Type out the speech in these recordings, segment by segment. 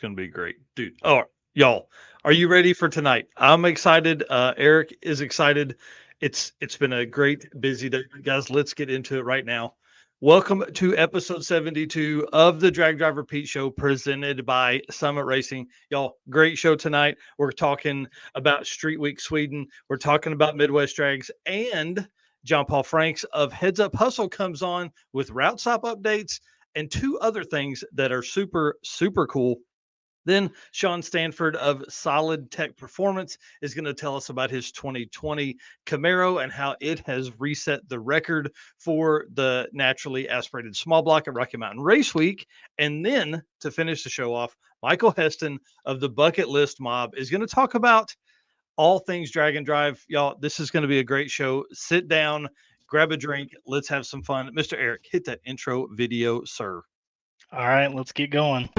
going to be great, dude. Oh, y'all, are you ready for tonight? I'm excited. Eric is excited. It's been a great busy day, guys. Let's get into it right now. Welcome to episode 72 of the Drag Driver Pete Show, presented by Summit Racing. Y'all, great show tonight. We're talking about Street Week Sweden. We're talking about Midwest Drags, and John Paul Franks of Heads Up Hustle comes on with route stop updates and two other things that are super, super cool. Then Sean Stanford of Solid Tech Performance is going to tell us about his 2020 Camaro and how it has reset the record for the naturally aspirated small block at Rocky Mountain Race Week. And then to finish the show off, Michael Heston of the Bucketlist Mob is going to talk about all things drag and drive. Y'all, this is going to be a great show. Sit down, grab a drink. Let's have some fun. Mr. Eric, hit that intro video, sir. All right, let's get going.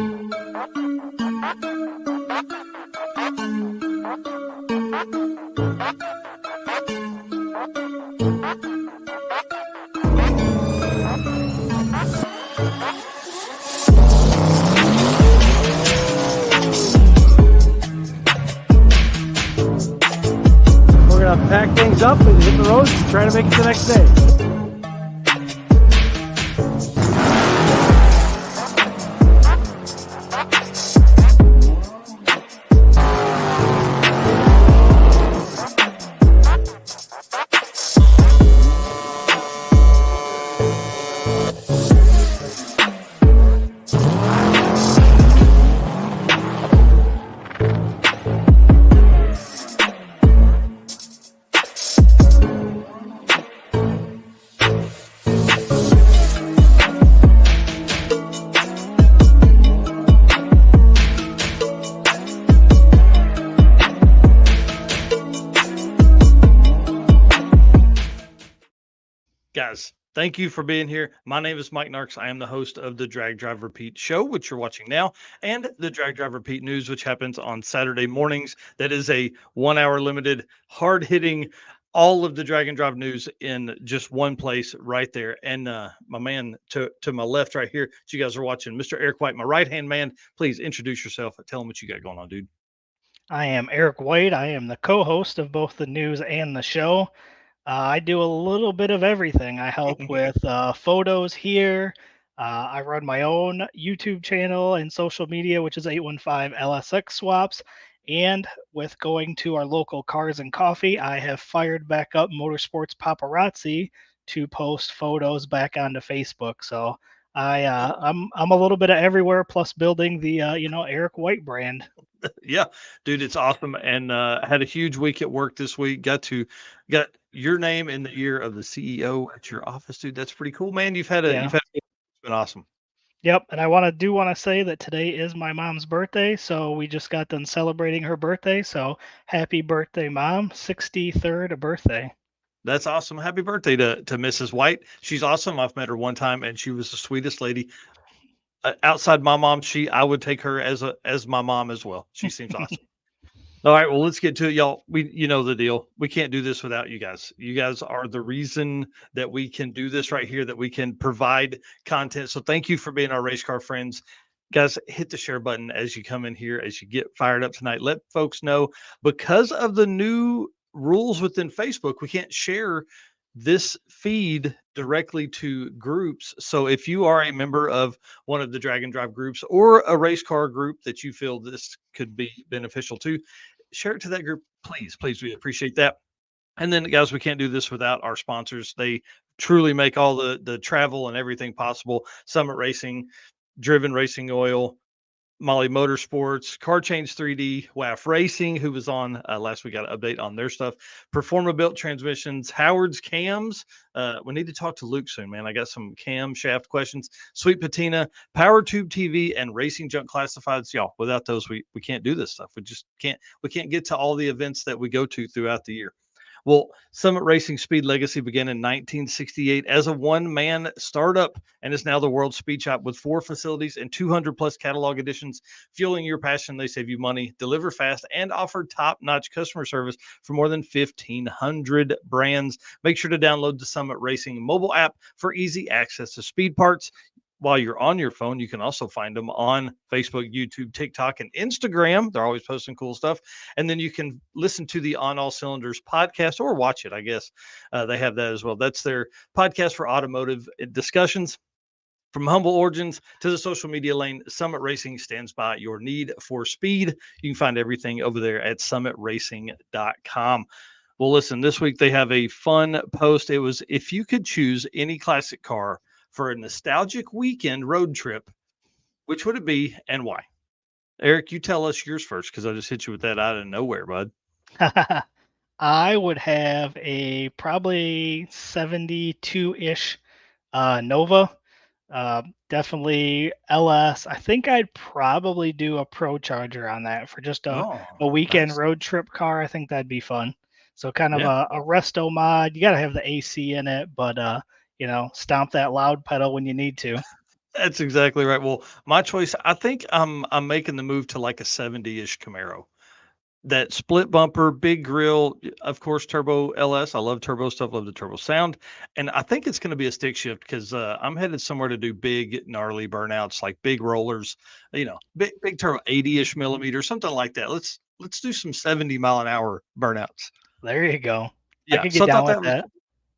We're going to pack things up and hit the road and try to make it the next day. Guys, thank you for being here. My name is Mike Narks. I am the host of the Drag Driver Pete Show, which you're watching now, and the Drag Driver Pete News, which happens on Saturday mornings. That is a 1 hour limited, hard hitting, all of the drag and drive news in just one place right there. And my man to my left right here, that you guys are watching, Mr. Eric White, my right hand man. Please introduce yourself. Tell them what you got going on, dude. I am Eric White. I am the co-host of both the news and the show. I do a little bit of everything. I help with photos here. I run my own YouTube channel and social media, which is 815 LSX Swaps. And with going to our local Cars and Coffee, I have fired back up Motorsports Paparazzi to post photos back onto Facebook. So I'm a little bit of everywhere, plus building the Eric White brand. Yeah, dude, it's awesome. And had a huge week at work this week. Got your name in the ear of the CEO at your office, dude. That's pretty cool, man. It's been awesome. Yep, and I want to say that today is my mom's birthday, so we just got done celebrating her birthday. So happy birthday, Mom! 63rd birthday. That's awesome. Happy birthday to Mrs. White. She's awesome. I've met her one time, and she was the sweetest lady. Outside my mom, I would take her as my mom as well. She seems awesome. All right, well, let's get to it, y'all. You know the deal. We can't do this without you guys. You guys are the reason that we can do this right here, that we can provide content. So thank you for being our race car friends. Guys, hit the share button as you come in here, as you get fired up tonight. Let folks know, because of the new rules within Facebook, we can't share this feed directly to groups. So if you are a member of one of the Drag and Drive groups or a race car group that you feel this could be beneficial to, share it to that group. Please, we appreciate that. And then, guys, we can't do this without our sponsors. They truly make all the travel and everything possible. Summit Racing, Driven Racing Oil, Molly Motorsports, Car Change 3D, WAF Racing, who was on last week, got an update on their stuff. Performa Built Transmissions, Howard's Cams. We need to talk to Luke soon, man. I got some cam shaft questions. Sweet Patina, Power Tube TV, and Racing Junk Classifieds. Y'all, without those, we can't do this stuff. We just can't. We can't get to all the events that we go to throughout the year. Well, Summit Racing Speed Legacy began in 1968 as a one-man startup and is now the world's speed shop with 4 facilities and 200-plus catalog editions. Fueling your passion, they save you money, deliver fast, and offer top-notch customer service for more than 1,500 brands. Make sure to download the Summit Racing mobile app for easy access to speed parts. while you're on your phone, you can also find them on Facebook, YouTube, TikTok, and Instagram. They're always posting cool stuff. And then you can listen to the On All Cylinders podcast or watch it, I guess. They have that as well. That's their podcast for automotive discussions. From humble origins to the social media lane, Summit Racing stands by your need for speed. You can find everything over there at summitracing.com. Well, listen, this week they have a fun post. It was, if you could choose any classic car for a nostalgic weekend road trip, which would it be and why? Eric, you tell us yours first, because I just hit you with that out of nowhere, bud. I would have a probably 72-ish Nova. Definitely LS. I think I'd probably do a Pro Charger on that for just a weekend nice. road trip car. I think that'd be fun. So kind of Yeah. a resto mod. You got to have the AC in it, but stomp that loud pedal when you need to. That's exactly right. Well, my choice, I think I'm making the move to like a 70-ish Camaro. That split bumper, big grill, of course, turbo LS. I love turbo stuff, love the turbo sound. And I think it's going to be a stick shift because I'm headed somewhere to do big, gnarly burnouts, like big rollers, big turbo 80-ish millimeter, something like that. Let's do some 70-mile-an-hour burnouts. There you go. Yeah, I could so I get down thought with that was that.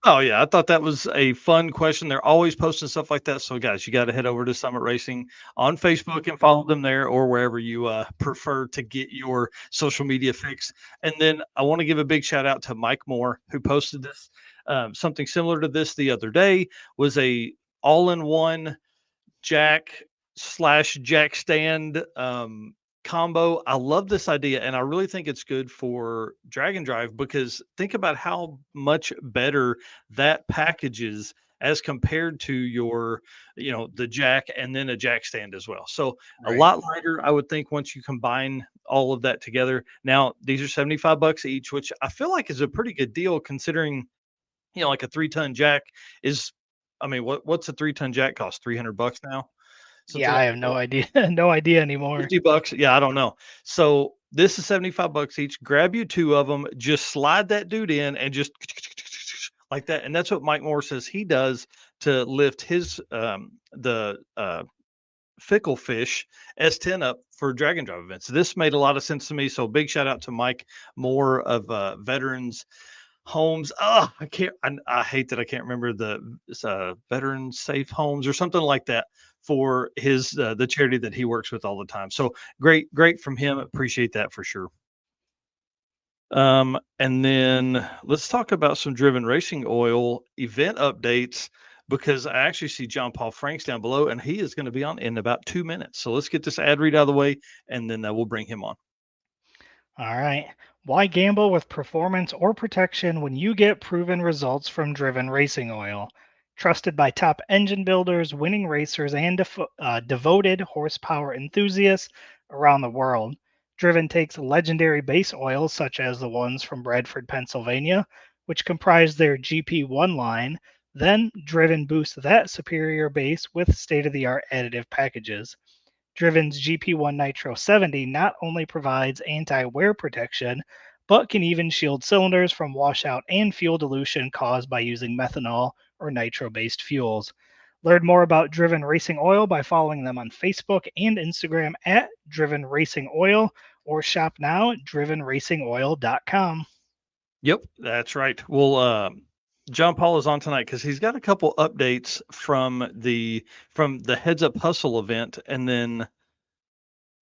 Oh, yeah. I thought that was a fun question. They're always posting stuff like that. So, guys, you got to head over to Summit Racing on Facebook and follow them there or wherever you prefer to get your social media fix. And then I want to give a big shout out to Mike Moore, who posted this. Something similar to this the other day was a all-in-one jack / jack stand combo. I love this idea, and I really think it's good for drag and drive because think about how much better that packages as compared to your, the jack and then a jack stand as well. So a Right. lot lighter, I would think, once you combine all of that together. Now, these are $75 each, which I feel like is a pretty good deal considering, like a 3-ton jack is, I mean, what's a 3-ton jack cost? $300 now? Something Yeah, I like have no idea. No idea anymore. $50. Yeah, I don't know. So this is $75 each. Grab you 2 of them, just slide that dude in and just like that. And that's what Mike Moore says he does to lift his the Fickle Fish S10 up for Dragon Drive events. This made a lot of sense to me. So big shout out to Mike Moore of Veterans Homes. Oh, I hate that I can't remember the Veteran Safe Homes or something like that for his the charity that he works with all the time. So great from him. Appreciate that for sure. And then let's talk about some Driven Racing Oil event updates because I actually see John Paul Franks down below and he is going to be on in about 2 minutes. So let's get this ad read out of the way and then we'll bring him on. All right. Why gamble with performance or protection when you get proven results from Driven Racing Oil? Trusted by top engine builders, winning racers, and devoted horsepower enthusiasts around the world. Driven takes legendary base oils such as the ones from Bradford, Pennsylvania, which comprise their GP1 line. Then Driven boosts that superior base with state-of-the-art additive packages. Driven's GP1 Nitro 70 not only provides anti-wear protection, but can even shield cylinders from washout and fuel dilution caused by using methanol or nitro-based fuels. Learn more about Driven Racing Oil by following them on Facebook and Instagram at Driven Racing Oil or shop now at drivenracingoil.com. Yep, that's right. Well, John Paul is on tonight because he's got a couple updates from the Heads Up Hustle event, and then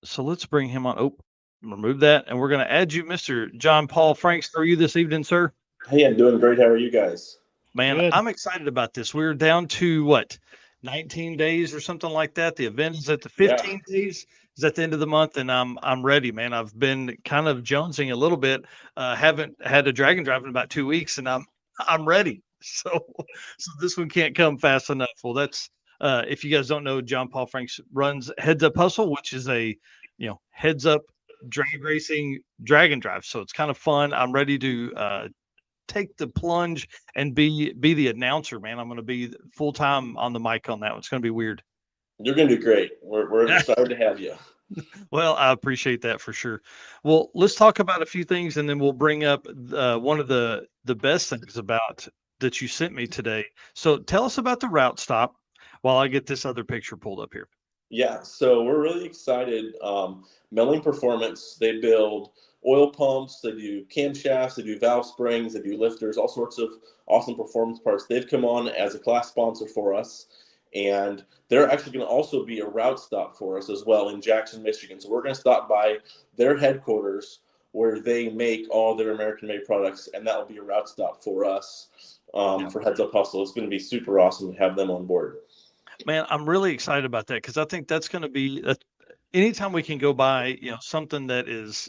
so let's bring him on. Oh, remove that, and we're going to add you, Mr. John Paul Franks. How are you this evening, sir? Hey, I'm doing great. How are you guys? Man, Good. I'm excited about this. We're down to what, 19 days or something like that. The event is at the 15 days. Is at the end of the month, and I'm ready, man. I've been kind of jonesing a little bit. Haven't had a Dragon Drive in about 2 weeks, and I'm ready. So this one can't come fast enough. Well, that's if you guys don't know, John Paul Franks runs Heads Up Hustle, which is a heads up drag racing Dragon Drive. So it's kind of fun. I'm ready to take the plunge and be the announcer, man. I'm going to be full time on the mic on that one. It's going to be weird. You're going to do great. We're excited to have you. Well, I appreciate that for sure. Well, let's talk about a few things, and then we'll bring up one of the best things about that you sent me today. So tell us about the route stop. while I get this other picture pulled up here. Yeah, so we're really excited. Melling Performance, they build oil pumps, they do camshafts, they do valve springs, they do lifters, all sorts of awesome performance parts. They've come on as a class sponsor for us, and they're actually going to also be a route stop for us as well in Jackson, Michigan. So we're going to stop by their headquarters where they make all their American-made products, and that will be a route stop for us for Heads Up Hustle. It's going to be super awesome to have them on board. Man, I'm really excited about that because I think that's going to be anytime we can go by, something that is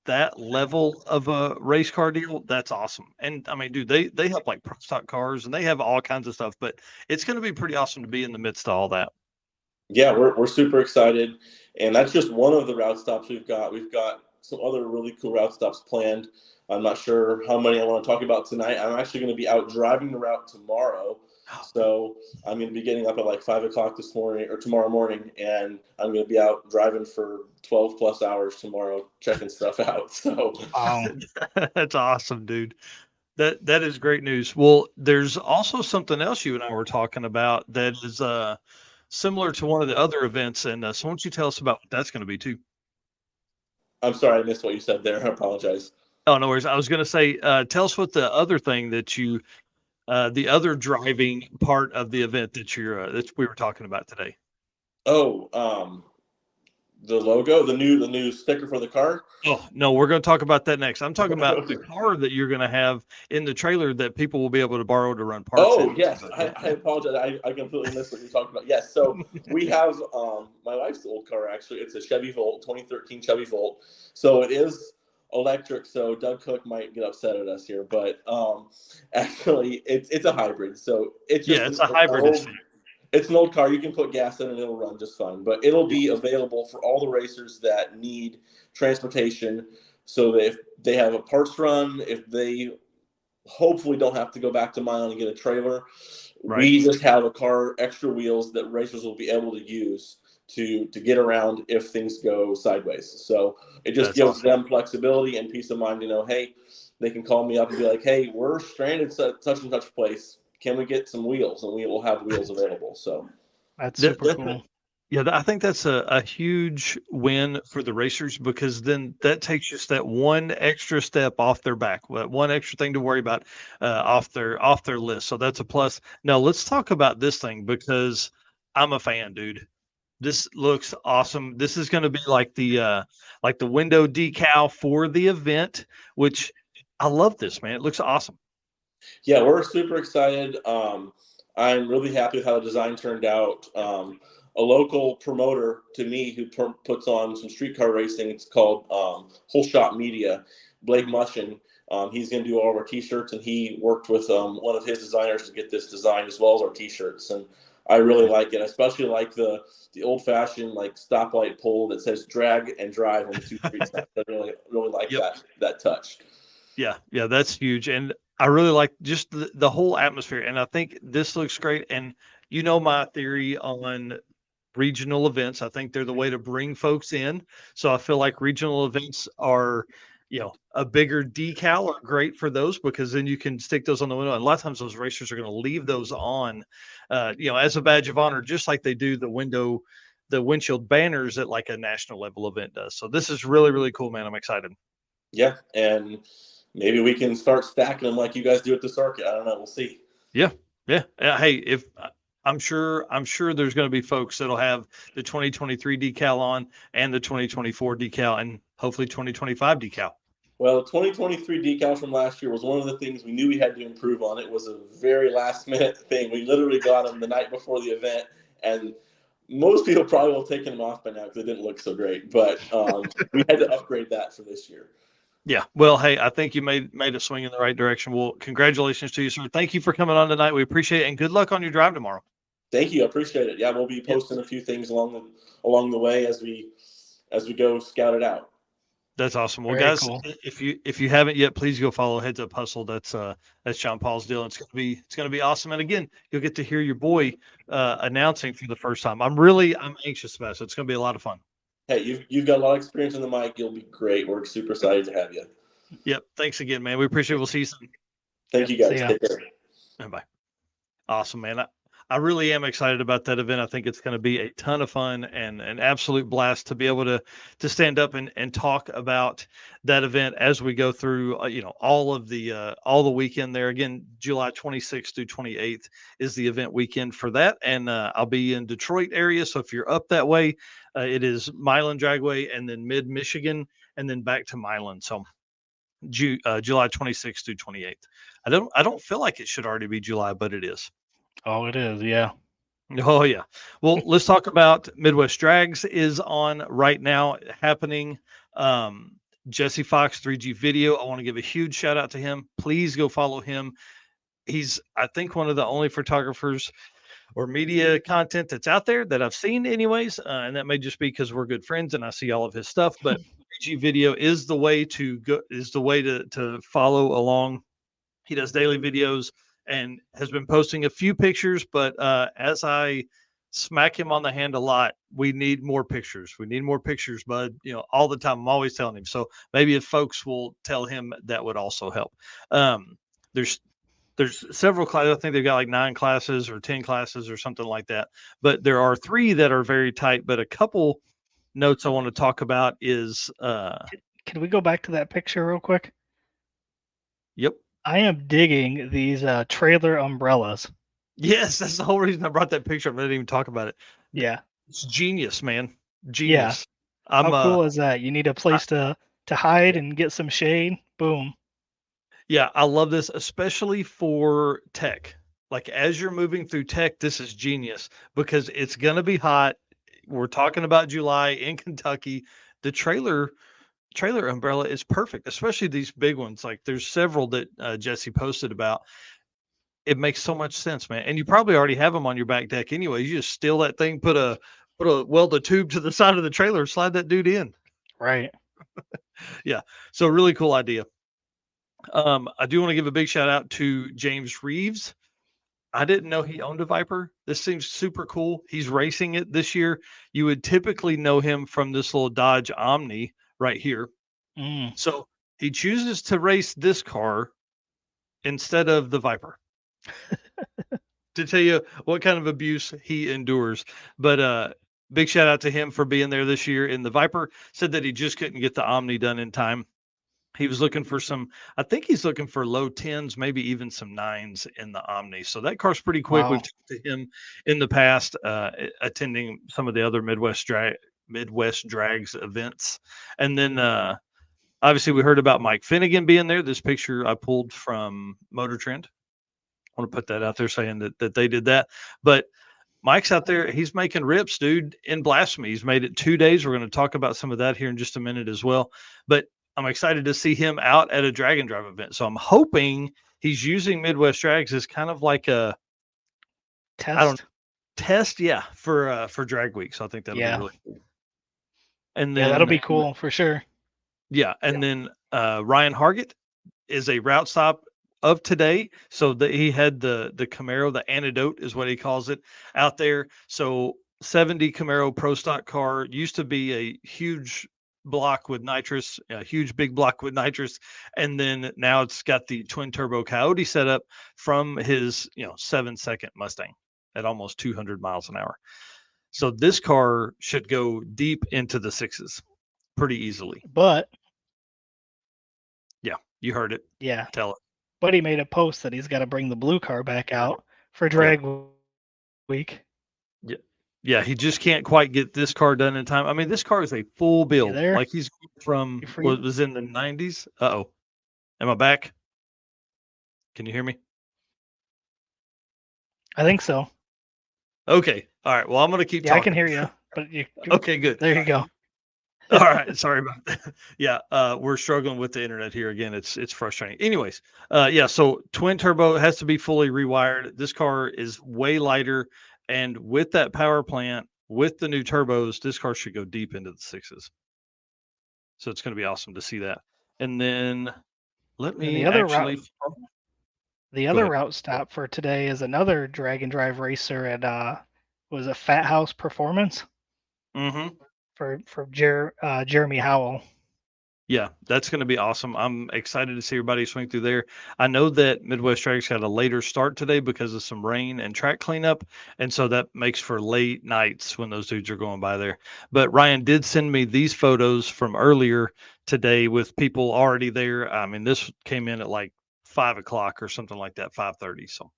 that level of a race car deal, that's awesome. And I mean, dude, they have like pro stock cars and they have all kinds of stuff, but it's going to be pretty awesome to be in the midst of all that. Yeah, we're super excited, and that's just one of the route stops we've got. We've got some other really cool route stops planned. I'm not sure how many I want to talk about tonight. I'm actually going to be out driving the route tomorrow. So I'm going to be getting up at like 5 o'clock this morning or tomorrow morning, and I'm going to be out driving for 12 plus hours tomorrow, checking stuff out. So That's awesome, dude. That is great news. Well, there's also something else you and I were talking about that is similar to one of the other events, and so why don't you tell us about what that's going to be too? I'm sorry I missed what you said there. I apologize. Oh, no worries. I was going to say, tell us what the other thing that the other driving part of the event that we were talking about today. Oh, the logo, the new sticker for the car. Oh no, we're going to talk about that next. I'm talking about the car that you're going to have in the trailer that people will be able to borrow to run parts. Oh yes, I apologize. I completely missed what you're talking about. Yes, so we have my wife's old car actually. It's a Chevy Volt, 2013 Chevy Volt. So it is electric. So Doug Cook might get upset at us here, but actually it's a hybrid. So it's a hybrid. It's an old car. You can put gas in and it'll run just fine. But it'll be available for all the racers that need transportation. So that if they have a parts run, if they hopefully don't have to go back to Milan and get a trailer, we just have a car, extra wheels that racers will be able to use to get around if things go sideways. So it just gives them flexibility and peace of mind to know, hey, they can call me up and be like, hey, we're stranded at such and such place. Can we get some wheels? And we will have wheels available. So that's super cool. Yeah, I think that's a huge win for the racers because then that takes just that one extra step off their back, one extra thing to worry about off their list. So that's a plus. Now let's talk about this thing because I'm a fan, dude. This looks awesome. This is going to be like the window decal for the event, which I love this, man. It looks awesome. Yeah, we're super excited. I'm really happy with how the design turned out. A local promoter to me who puts on some streetcar racing, it's called Whole Shot Media, Blake Mushin. He's going to do all of our T-shirts, and he worked with one of his designers to get this design as well as our T-shirts. And I really like it. I especially like the old-fashioned like stoplight pole that says "drag and drive" on the two streets. I really like that touch. Yeah, that's huge, and I really like just the whole atmosphere. And I think this looks great. And my theory on regional events. I think they're the way to bring folks in. So I feel like regional events are, a bigger decal are great for those because then you can stick those on the window. And a lot of times those racers are going to leave those on, as a badge of honor, just like they do the windshield banners at like a national level event does. So this is really, really cool, man. I'm excited. Yeah. And maybe we can start stacking them like you guys do at the circuit. I don't know. We'll see. Yeah. Hey, I'm sure there's going to be folks that'll have the 2023 decal on and the 2024 decal and hopefully 2025 decal. Well, the 2023 decal from last year was one of the things we knew we had to improve on. It was a very last minute thing. We literally got them the night before the event, and most people probably will have taken them off by now because they didn't look so great. But we had to upgrade that for this year. Yeah. Well, hey, I think you made a swing in the right direction. Well, congratulations to you, sir. Thank you for coming on tonight. We appreciate it, and good luck on your drive tomorrow. Thank you. I appreciate it. Yeah, we'll be posting a few things along the way as we go scout it out. That's awesome. Well, Very guys, cool. if you haven't yet, please go follow Heads Up Hustle. That's John Paul's deal. It's gonna be awesome. And again, you'll get to hear your boy announcing for the first time. I'm anxious about it. So it's gonna be a lot of fun. Hey, you've got a lot of experience in the mic. You'll be great. We're super excited to have you. Yep. Thanks again, man. We appreciate it. We'll see you soon. Thank you guys. Take care. Bye. Awesome, man. I really am excited about that event. I think it's going to be a ton of fun and an absolute blast to be able to stand up and talk about that event as we go through all the weekend there. Again, July 26th through 28th is the event weekend for that, and I'll be in Detroit area. So if you're up that way, it is Milan Dragway and then Mid Michigan and then back to Milan. So July 26th through 28th. I don't feel like it should already be July, but it is. Oh, it is. Yeah. Oh yeah. Well, let's talk about Midwest Drags is on right now happening. Jesse Fox 3G Video. I want to give a huge shout out to him. Please go follow him. He's I think one of the only photographers or media content that's out there that I've seen anyways. And that may just be because we're good friends and I see all of his stuff, but 3G Video is the way to go, is the way to follow along. He does daily videos and has been posting a few pictures, but as I smack him on the hand a lot, we need more pictures. We need more pictures, bud. All the time. I'm always telling him. So maybe if folks will tell him, that would also help. There's several classes. I think they've got like 9 classes or 10 classes or something like that. But there are 3 that are very tight. But a couple notes I want to talk about is Can we go back to that picture real quick? Yep. I am digging these trailer umbrellas. Yes, that's the whole reason I brought that picture up. I didn't even talk about it. Yeah. It's genius, man. Genius. Yeah. How cool is that? You need a place to hide and get some shade. Boom. Yeah, I love this, especially for tech. Like as you're moving through tech, this is genius because it's going to be hot. We're talking about July in Kentucky. The trailer umbrella is perfect, especially these big ones. Like there's several that Jesse posted about. It makes so much sense, man. And you probably already have them on your back deck anyway. You just steal that thing, weld a tube to the side of the trailer, slide that dude in. Right. Yeah. So really cool idea. I do want to give a big shout out to James Reeves. I didn't know he owned a Viper. This seems super cool. He's racing it this year. You would typically know him from this little Dodge Omni right here. So he chooses to race this car instead of the Viper. To tell you what kind of abuse he endures. But big shout out to him for being there this year in the Viper. Said that he just couldn't get the Omni done in time. He was looking for I think he's looking for low 10s, maybe even some 9s in the Omni. So that car's pretty quick. Wow. We've talked to him in the past, attending some of the other Midwest Drags events. And then obviously we heard about Mike Finnegan being there. This picture I pulled from Motor Trend. I want to put that out there saying that they did that. But Mike's out there. He's making rips, dude, in Blasphemy. He's made it 2 days. We're going to talk about some of that here in just a minute as well. But I'm excited to see him out at a drag and drive event. So I'm hoping he's using Midwest Drags as kind of like a test, yeah, for Drag Week. So I think that'll be really cool. And then that'll be cool for sure. Yeah, and then Ryan Hargett is a route stop of today. So he had the Camaro, the Antidote is what he calls it, out there. So 70 Camaro Pro Stock car, used to be a huge block with nitrous, a huge big block with nitrous, and then now it's got the twin turbo Coyote setup from his 7-second Mustang at almost 200 miles an hour. So this car should go deep into the 6s pretty easily. But yeah, you heard it. Yeah, tell it. But he made a post that he's got to bring the blue car back out for drag week. Yeah, he just can't quite get this car done in time. I mean, this car is a full build. Like he's from what was in the 90s. Uh-oh. Am I back? Can you hear me? I think so. Okay. All right. Well, I'm going to keep talking. I can hear you. But okay, good. There you go. All right. Sorry about that. Yeah. We're struggling with the internet here again. It's frustrating. Anyways. Yeah. So twin turbo has to be fully rewired. This car is way lighter. And with that power plant, with the new turbos, this car should go deep into the 6s. So it's going to be awesome to see that. And then the other route stop for today is another drag and drive racer at was a Fat House Performance. Mm-hmm. For Jeremy Howell. Yeah, that's going to be awesome. I'm excited to see everybody swing through there. I know that Midwest Tracks had a later start today because of some rain and track cleanup, and so that makes for late nights when those dudes are going by there. But Ryan did send me these photos from earlier today with people already there. I mean, this came in at like 5 o'clock or something like that, 5:30.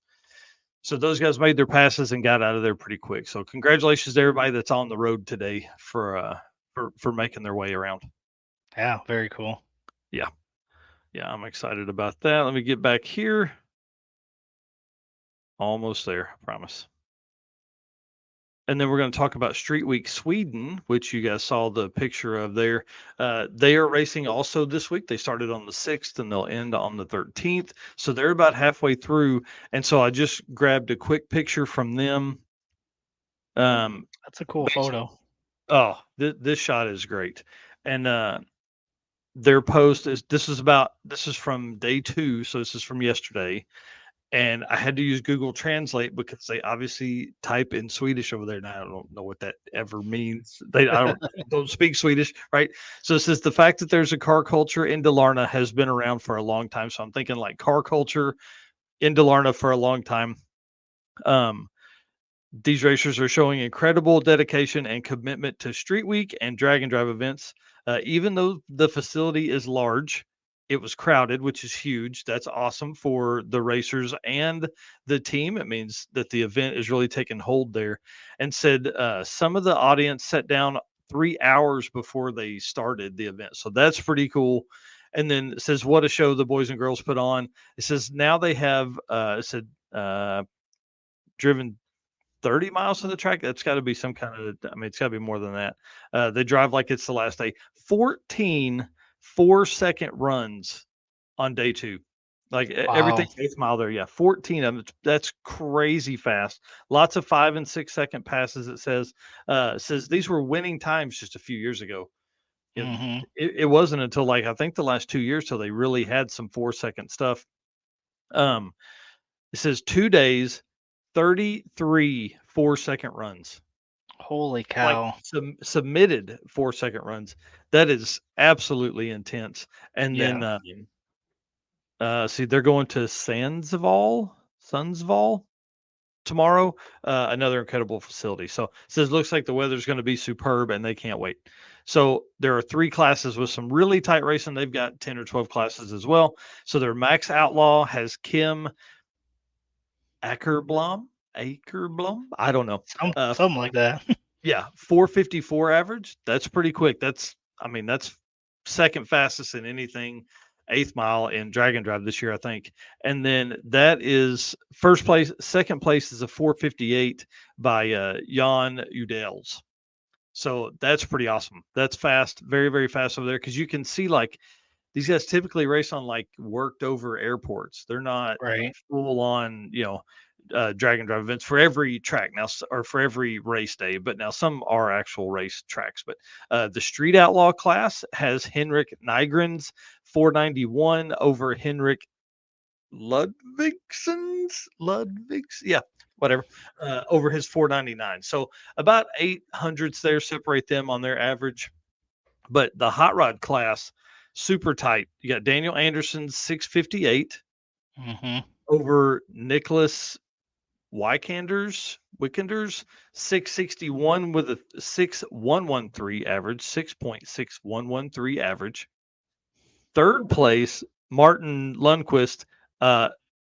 So those guys made their passes and got out of there pretty quick. So congratulations to everybody that's on the road today for making their way around. Yeah, very cool. Yeah. Yeah, I'm excited about that. Let me get back here. Almost there, I promise. And then we're going to talk about Street Week Sweden, which you guys saw the picture of there. They are racing also this week. They started on the 6th and they'll end on the 13th. So they're about halfway through. And so I just grabbed a quick picture from them. That's a cool photo. Oh, this shot is great. And their post is this is from day 2. So this is from yesterday. And I had to use Google Translate because they obviously type in Swedish over there. And I don't know what that ever means. I don't speak Swedish, right? So it says the fact that there's a car culture in Dalarna has been around for a long time. So I'm thinking like car culture in Dalarna for a long time. These racers are showing incredible dedication and commitment to Street Week and drag and drive events. Even though the facility is large, it was crowded, which is huge. That's awesome for the racers and the team. It means that the event is really taking hold there. And said some of the audience sat down 3 hours before they started the event. So that's pretty cool. And then it says, what a show the boys and girls put on. It says now they have, driven 30 miles to the track. That's got to be some kind of, I mean, it's got to be more than that. They drive like it's the last day. 14 4-second runs on day 2. Like everything's 8th mile there. Yeah. 14 of them. That's crazy fast. Lots of 5 and 6 second passes. It says these were winning times just a few years ago. It wasn't until like, I think the last 2 years till they really had some 4-second stuff. It says 2 days, 33 4-second runs. Holy cow. Like submitted 4-second runs. That is absolutely intense. And then see, they're going to Sundsvall tomorrow. Another incredible facility. So it says looks like the weather's going to be superb and they can't wait. So there are 3 classes with some really tight racing. They've got 10 or 12 classes as well. So their Max Outlaw has Kim Akerblom. I don't know. Something like that. Yeah, 454 average. That's pretty quick. That's second fastest in anything 8th mile in drag and drive this year, I think. And then that is first place. Second place is a 458 by Jan Udels. So that's pretty awesome. That's fast, very, very fast over there because you can see like these guys typically race on like worked over airports. They're not full on, drag and drive events for every track now or for every race day. But now some are actual race tracks. But the Street Outlaw class has Henrik Nygrens 491 over Henrik Ludvig's. Yeah, whatever, over his 499. So about 800s there separate them on their average. But the hot rod class, super tight. You got Daniel Anderson's 658 over Nicholas Wikander's 661 with a 6.113 average, 6.6113 average. Third place, Martin Lundquist.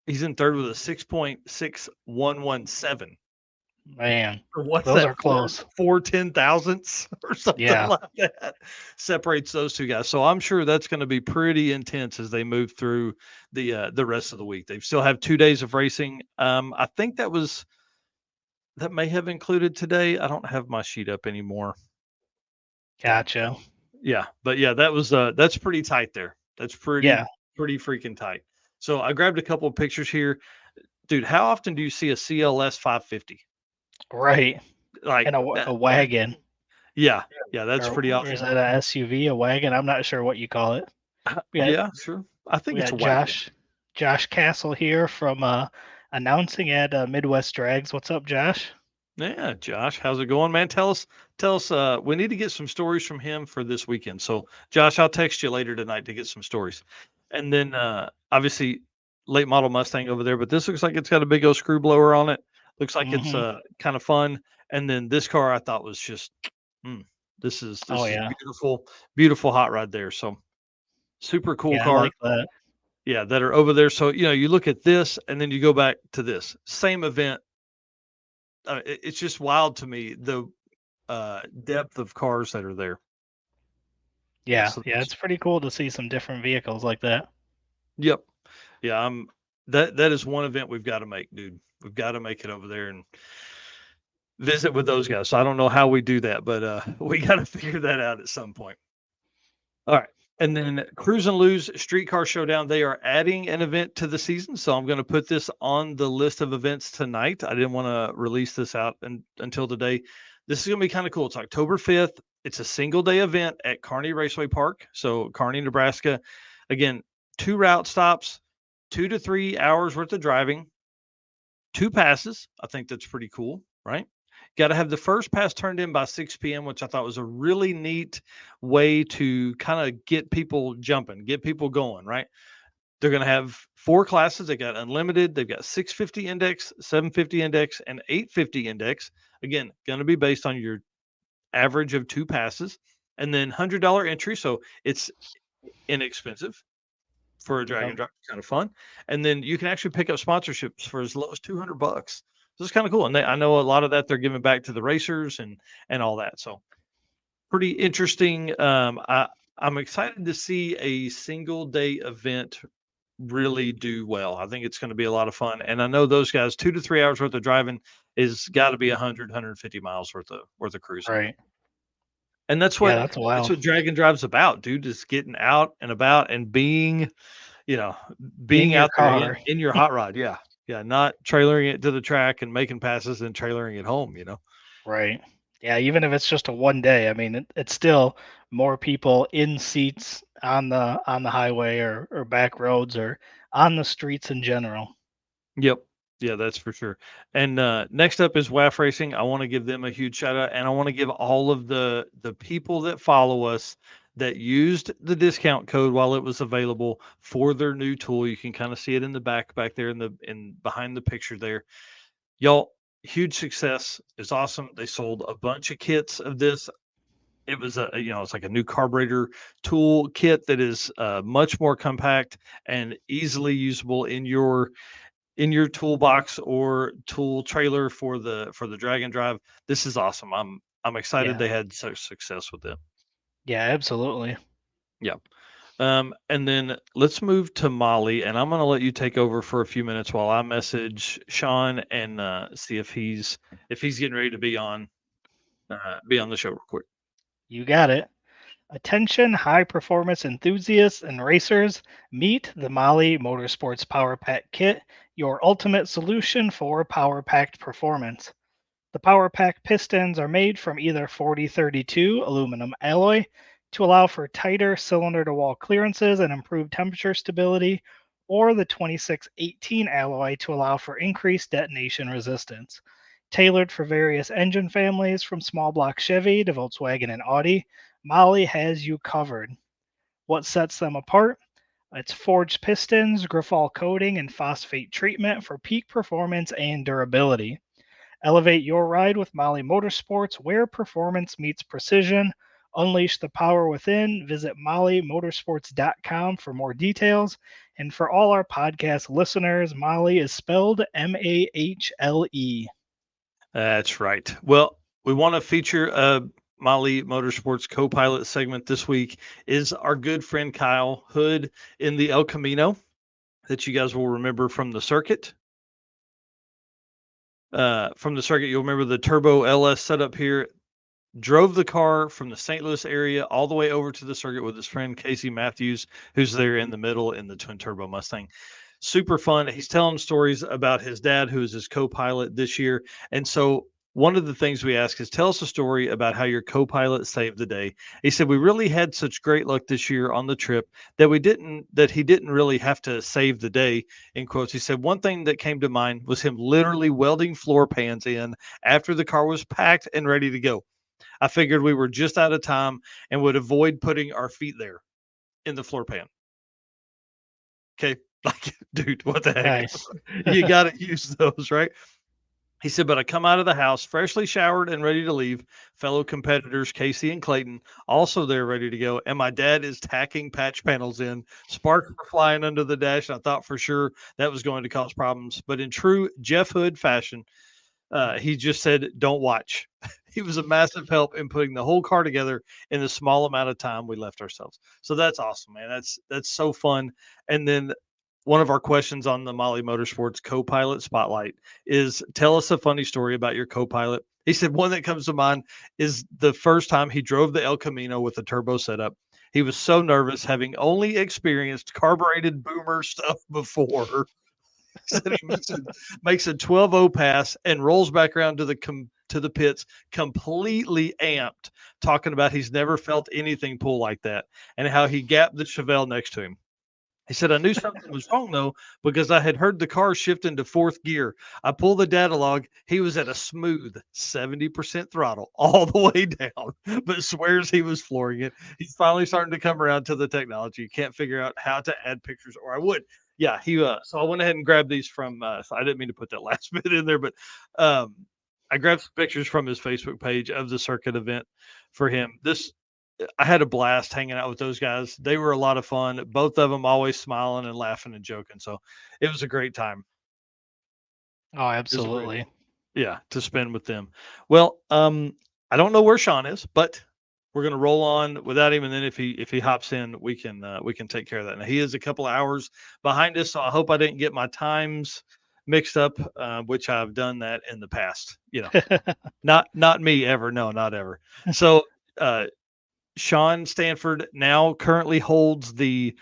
He's in third with a 6.6117. Man, what's those that? Are close. 4/10,000ths or something like that separates those two guys. So I'm sure that's going to be pretty intense as they move through the rest of the week. They still have 2 days of racing. I think that may have included today. I don't have my sheet up anymore. Gotcha. Yeah, but yeah, that's pretty tight there. That's pretty freaking tight. So I grabbed a couple of pictures here. Dude, how often do you see a CLS 550? Right. Like and a wagon. Yeah, that's pretty awesome. Or is that an SUV, a wagon? I'm not sure what you call it. Yeah, sure. I think it's a wagon. Josh Castle here from announcing at Midwest Drags. What's up, Josh? Yeah, Josh, how's it going, man? Tell us. We need to get some stories from him for this weekend. So, Josh, I'll text you later tonight to get some stories. And then, obviously, late model Mustang over there, but this looks like it's got a big old screw blower on it. Looks like it's Hmm. kind of fun. And then this car I thought was just, mm, this Oh is yeah, beautiful, beautiful hot rod there. So, super cool yeah, I car. like that. Yeah, that are over there. So, you look at this and then you go back to this same event. It's just wild to me the depth of cars that are there. Yeah, Yeah, so yeah, it's pretty cool to see some different vehicles like that. yep. Yeah, that is one event we've got to make, dude. We've got to make it over there and visit with those guys. So I don't know how we do that, but we got to figure that out at some point. All right. And then Cruise and Lose Streetcar Showdown, they are adding an event to the season. So I'm going to put this on the list of events tonight. I didn't want to release this out until today. This is going to be kind of cool. It's October 5th. It's a single day event at Kearney Raceway Park. So Kearney, Nebraska. Again, 2 route stops, 2 to 3 hours worth of driving, 2 passes. I think that's pretty cool, right? Got to have the first pass turned in by 6 p.m., which I thought was a really neat way to kind of get people jumping, get people going, right? They're going to have 4 classes. They got unlimited. They've got 650 index, 750 index, and 850 index. Again, going to be based on your average of 2 passes, and then $100 entry. So it's inexpensive for a drag Yep. and drop, kind of fun. And then you can actually pick up sponsorships for as low as $200. So it's kind of cool. And I know a lot of that they're giving back to the racers and all that. So pretty interesting. I'm excited to see a single day event really do well. I think it's going to be a lot of fun. And I know those guys, 2 to 3 hours worth of driving is got to be 150 miles worth of cruising. Right. And Yeah, that's that's wild. what drag and drive's about, dude, is getting out and about and being, you know, In being your out there car. in your hot rod. Yeah. Yeah. Not trailering it to the track and making passes and trailering it home. Right. Yeah, even if it's just a one day, I mean, it's still more people in seats on the highway or back roads or on the streets in general. Yep. Yeah, that's for sure. And next up is WAF Racing. I want to give them a huge shout out, and I want to give all of the people that follow us that used the discount code while it was available for their new tool. You can kind of see it in the back there in behind the picture there. Y'all, huge success. It's awesome. They sold a bunch of kits of this. It was it's like a new carburetor tool kit that is much more compact and easily usable in your toolbox or tool trailer for the drag and drive. This is awesome. I'm excited Yeah. they had such success with it. Yeah, absolutely. Yeah. And then let's move to Molly, and I'm gonna let you take over for a few minutes while I message Sean and see if he's getting ready to be on the show real quick. You got it. Attention high performance enthusiasts and racers, meet the Mali Motorsports Power Pack Kit, your ultimate solution for power packed performance. The Power Pack pistons are made from either 4032 aluminum alloy to allow for tighter cylinder to wall clearances and improved temperature stability, or the 2618 alloy to allow for increased detonation resistance. Tailored for various engine families from small block Chevy to Volkswagen and Audi, Mali has you covered. What sets them apart? It's forged pistons, Grafal coating, and phosphate treatment for peak performance and durability. Elevate your ride with Mali Motorsports, where performance meets precision. Unleash the power within. Visit mollymotorsports.com for more details. And for all our podcast listeners, Mali is spelled Mahle. That's right. Well, we want to feature Molly Motorsports co-pilot segment this week is our good friend Kyle Hood in the El Camino that you guys will remember from the circuit. You'll remember the turbo LS setup here. Drove the car from the St. Louis area all the way over to the circuit with his friend Casey Matthews, who's there in the middle in the twin turbo Mustang. Super fun. He's telling stories about his dad, who is his co-pilot this year. And so one of the things we ask is tell us a story about how your co-pilot saved the day. He said we really had such great luck this year on the trip that he didn't really have to save the day, in quotes. He said one thing that came to mind was him literally welding floor pans in after the car was packed and ready to go. I figured we were just out of time and would avoid putting our feet there in the floor pan. Okay. Like, dude, what the heck? Nice. You got to use those, right? He said, but I come out of the house freshly showered and ready to leave. Fellow competitors, Casey and Clayton, also there ready to go. And my dad is tacking patch panels in. Sparks were flying under the dash. I thought for sure that was going to cause problems. But in true Jeff Hood fashion, he just said, don't watch. He was a massive help in putting the whole car together in the small amount of time we left ourselves. So that's awesome, man. That's so fun. And then one of our questions on the Molly Motorsports co-pilot spotlight is tell us a funny story about your co-pilot. He said one that comes to mind is the first time he drove the El Camino with a turbo setup. He was so nervous, having only experienced carbureted boomer stuff before. Said he makes a 12-0 pass and rolls back around to the pits completely amped, talking about he's never felt anything pull like that and how he gapped the Chevelle next to him. He said, I knew something was wrong, though, because I had heard the car shift into fourth gear. I pulled the data log. He was at a smooth 70% throttle all the way down, but swears he was flooring it. He's finally starting to come around to the technology. Can't figure out how to add pictures, or I would. Yeah, so I went ahead and grabbed these from, so I didn't mean to put that last bit in there, but I grabbed some pictures from his Facebook page of the circuit event for him. I had a blast hanging out with those guys. They were a lot of fun. Both of them always smiling and laughing and joking. So it was a great time. Oh, absolutely. Yeah, to spend with them. Well, I don't know where Sean is, but we're going to roll on without him. And then if he hops in, we can take care of that. Now he is a couple of hours behind us, so I hope I didn't get my times mixed up, which I've done that in the past. Not me ever. No, not ever. So, Sean Stanford now currently holds the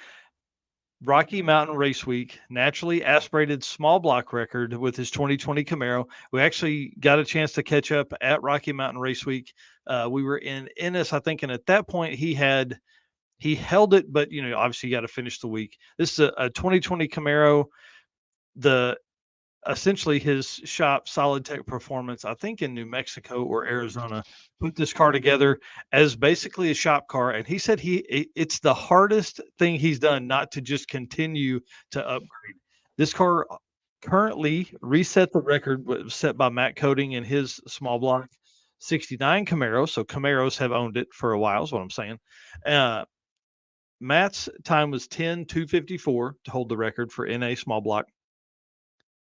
Rocky Mountain Race Week naturally aspirated small block record with his 2020 Camaro. We actually got a chance to catch up at Rocky Mountain Race Week. We were in Ennis, I think, and at that point he held it, but obviously you got to finish the week. This is a 2020 Camaro. Essentially his shop, Solid Tech Performance, I think in New Mexico or Arizona, put this car together as basically a shop car. And he said it's the hardest thing he's done not to just continue to upgrade. This car currently reset the record set by Matt Coding in his small block 69 Camaro. So Camaros have owned it for a while is what I'm saying. Matt's time was 10:254 to hold the record for NA small block.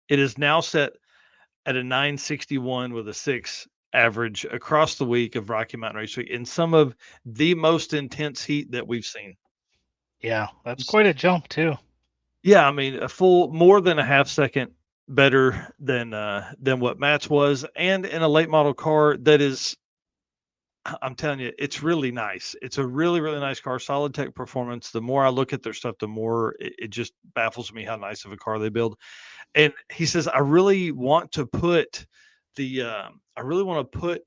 It is now set at a 961 with a 6 average across the week of Rocky Mountain Race Week in some of the most intense heat that we've seen. Yeah, that's quite a jump too. Yeah, I mean, more than a half second better than what Matt's was, and in a late model car that is, I'm telling you, it's really nice. It's a really, really nice car. Solid Tech Performance. The more I look at their stuff, the more it just baffles me how nice of a car they build. And he says, I really want to put I want to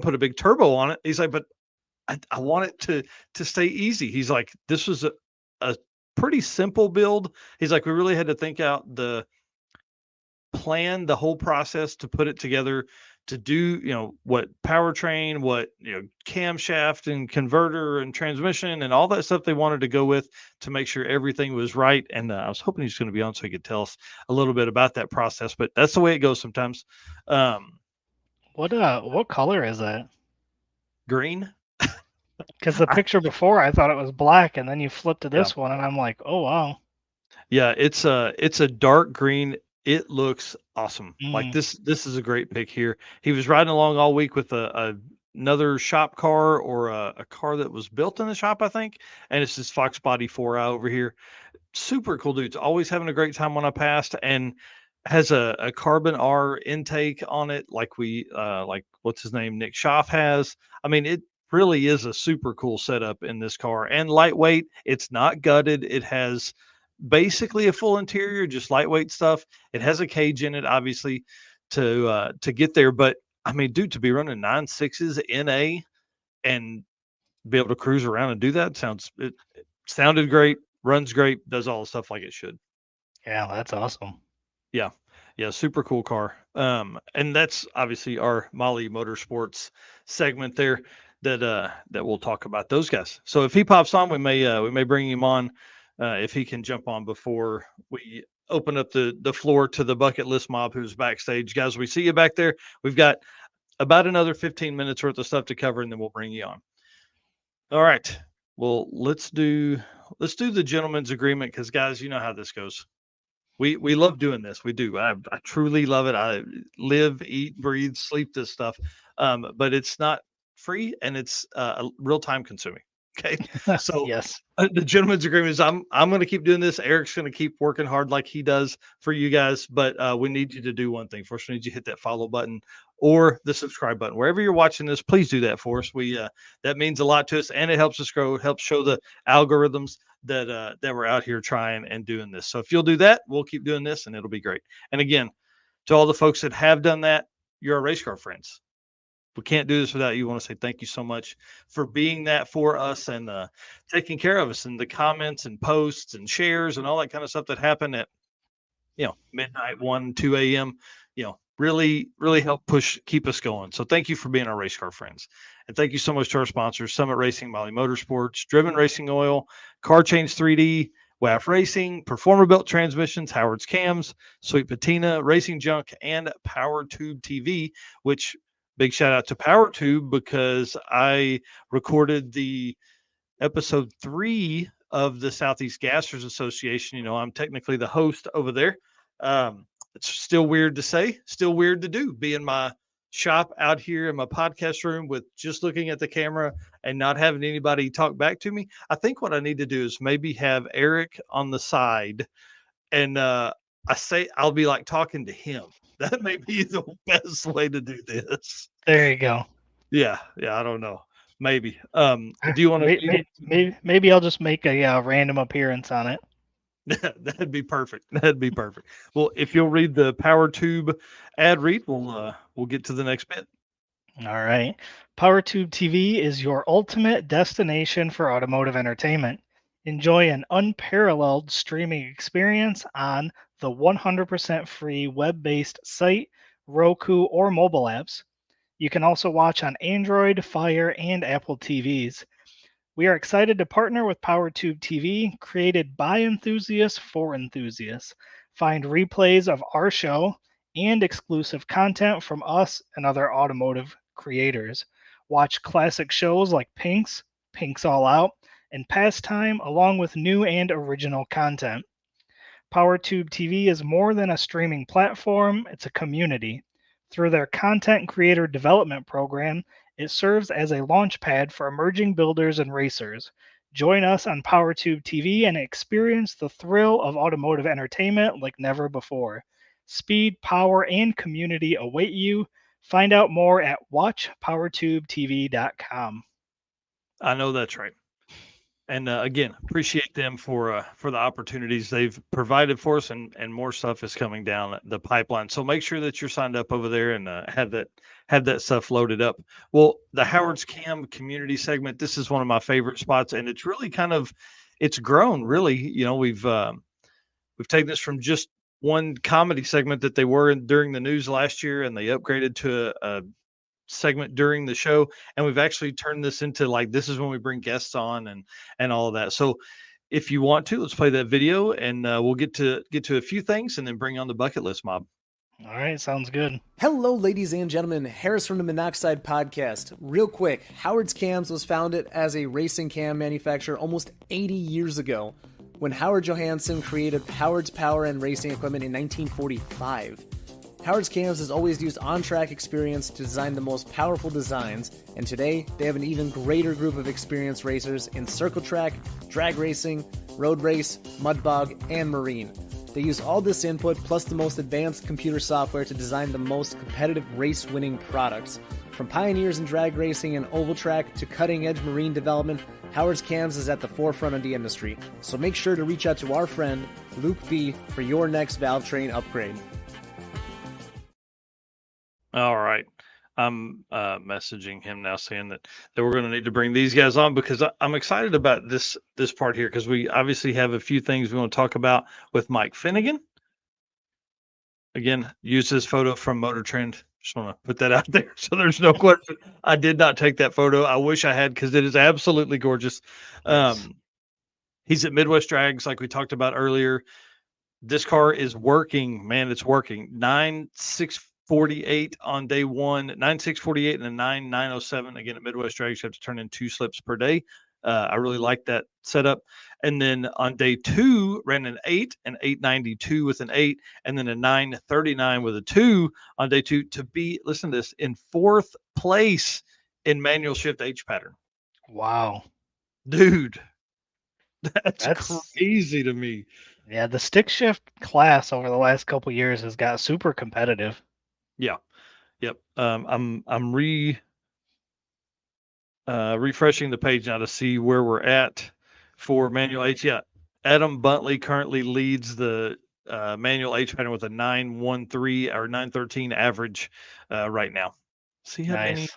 put a big turbo on it. He's like, but I want it to stay easy. He's like, this was a pretty simple build. He's like, we really had to think out the whole process to put it together, to do, what powertrain, what, camshaft and converter and transmission and all that stuff they wanted to go with to make sure everything was right. And I was hoping he's going to be on so he could tell us a little bit about that process, but that's the way it goes sometimes. What color is that? Green. Because the picture before I thought it was black, and then you flip to this one, and I'm like, oh wow. Yeah, it's a dark green. It looks awesome. Like this is a great pick here. He was riding along all week with another shop car or a car that was built in the shop, I think. And it's this Fox Body 4i over here. Super cool dudes. Always having a great time when I passed, and has a carbon R intake on it, like what's his name, Nick Schaff has. I mean, it really is a super cool setup in this car, and lightweight. It's not gutted. It has basically a full interior, just lightweight stuff. It has a cage in it, obviously. to get there. But I mean, dude, to be running 9.6s in A and be able to cruise around and do that it sounded great, runs great, does all the stuff like it should. Yeah, that's awesome. Yeah. Yeah, super cool car. And that's obviously our Molly Motorsports segment there that we'll talk about those guys. So if he pops on, we may bring him on if he can jump on before we open up the floor to the bucket list mob who's backstage. Guys, we see you back there. We've got about another 15 minutes worth of stuff to cover, and then we'll bring you on. All right. Well, let's do the gentleman's agreement, because guys, you know how this goes. We love doing this. We do. I truly love it. I live, eat, breathe, sleep this stuff. But it's not free, and it's real time consuming. Okay. So Yes. the gentleman's agreement is I'm going to keep doing this. Eric's going to keep working hard like he does for you guys. But we need you to do one thing. First, we need you to hit that follow button or the subscribe button. Wherever you're watching this, please do that for us. That means a lot to us, and it helps us grow. It helps show the algorithms that we're out here trying and doing this. So if you'll do that, we'll keep doing this, and it'll be great. And again, to all the folks that have done that, you're our race car friends. We can't do this without you. Want to say thank you so much for being that for us and taking care of us, and the comments and posts and shares and all that kind of stuff that happen at midnight, 1, 2 a.m. Really, really help keep us going. So thank you for being our race car friends. And thank you so much to our sponsors, Summit Racing, Molly Motorsports, Driven Racing Oil, Car Change 3D, WAF Racing, Performer Built Transmissions, Howard's Cams, Sweet Patina, Racing Junk, and Power Tube TV, which big shout out to Power Tube, because I recorded the episode 3 of the Southeast Gassers Association. I'm technically the host over there. It's still weird to say, still weird to do, be in my shop out here in my podcast room with just looking at the camera and not having anybody talk back to me. I think what I need to do is maybe have Eric on the side, and I'll be like talking to him. That may be the best way to do this. There you go. Yeah, I don't know. Maybe. Do you want to? Maybe I'll just make a random appearance on it. That'd be perfect. Well, if you'll read the Power Tube ad read, we'll get to the next bit. All right. PowerTube TV is your ultimate destination for automotive entertainment. Enjoy an unparalleled streaming experience on the 100% free web-based site, Roku, or mobile apps. You can also watch on Android, Fire, and Apple TVs. We are excited to partner with PowerTube TV, created by enthusiasts for enthusiasts. Find replays of our show and exclusive content from us and other automotive creators. Watch classic shows like Pink's All Out, and Pastime, along with new and original content. PowerTube TV is more than a streaming platform, it's a community. Through their content creator development program, it serves as a launchpad for emerging builders and racers. Join us on PowerTube TV and experience the thrill of automotive entertainment like never before. Speed, power, and community await you. Find out more at watchpowertubetv.com. I know that's right. And again, appreciate them for the opportunities they've provided for us, and more stuff is coming down the pipeline. So make sure that you're signed up over there and have that stuff loaded up. Well, the Howard's Cam community segment, this is one of my favorite spots, and it's really it's grown. Really, we've taken this from just one comedy segment that they were in during the news last year, and they upgraded to a segment during the show, and we've actually turned this into this is when we bring guests on and all of that. So if you want to, let's play that video, and we'll get to a few things and then bring on the bucket list mob. All right, sounds good. Hello, ladies and gentlemen. Harris from the Monoxide Podcast. Real quick, Howard's Cams was founded as a racing cam manufacturer almost 80 years ago when Howard Johansson created Howard's Power and Racing Equipment in 1945. Howard's Cams has always used on-track experience to design the most powerful designs, and today they have an even greater group of experienced racers in circle track, drag racing, road race, mud bog, and marine. They use all this input plus the most advanced computer software to design the most competitive race-winning products. From pioneers in drag racing and oval track to cutting-edge marine development, Howard's Cams is at the forefront of the industry. So make sure to reach out to our friend Luke B for your next valve train upgrade. All right. I'm messaging him now saying that we're going to need to bring these guys on because I'm excited about this part here because we obviously have a few things we want to talk about with Mike Finnegan. Again, use this photo from Motor Trend. Just want to put that out there so there's no question. I did not take that photo. I wish I had because it is absolutely gorgeous. Nice. He's at Midwest Drags like we talked about earlier. This car is working, man. It's working. 9,648 on day one, 9,648 and a 9,907. Again, at Midwest Drags, you have to turn in 2 slips per day. I really like that setup. And then on day 2, ran an 8, an 892 with an 8, and then a 939 with a 2 on day 2 to be, listen to this, in 4th place in manual shift H pattern. Wow. Dude, that's crazy to me. Yeah, the stick shift class over the last couple years has got super competitive. Yeah. Yep. I'm refreshing the page now to see where we're at for manual H. Yeah. Adam Buntley currently leads the manual H pattern with a 913 or 913 average right now. See how many?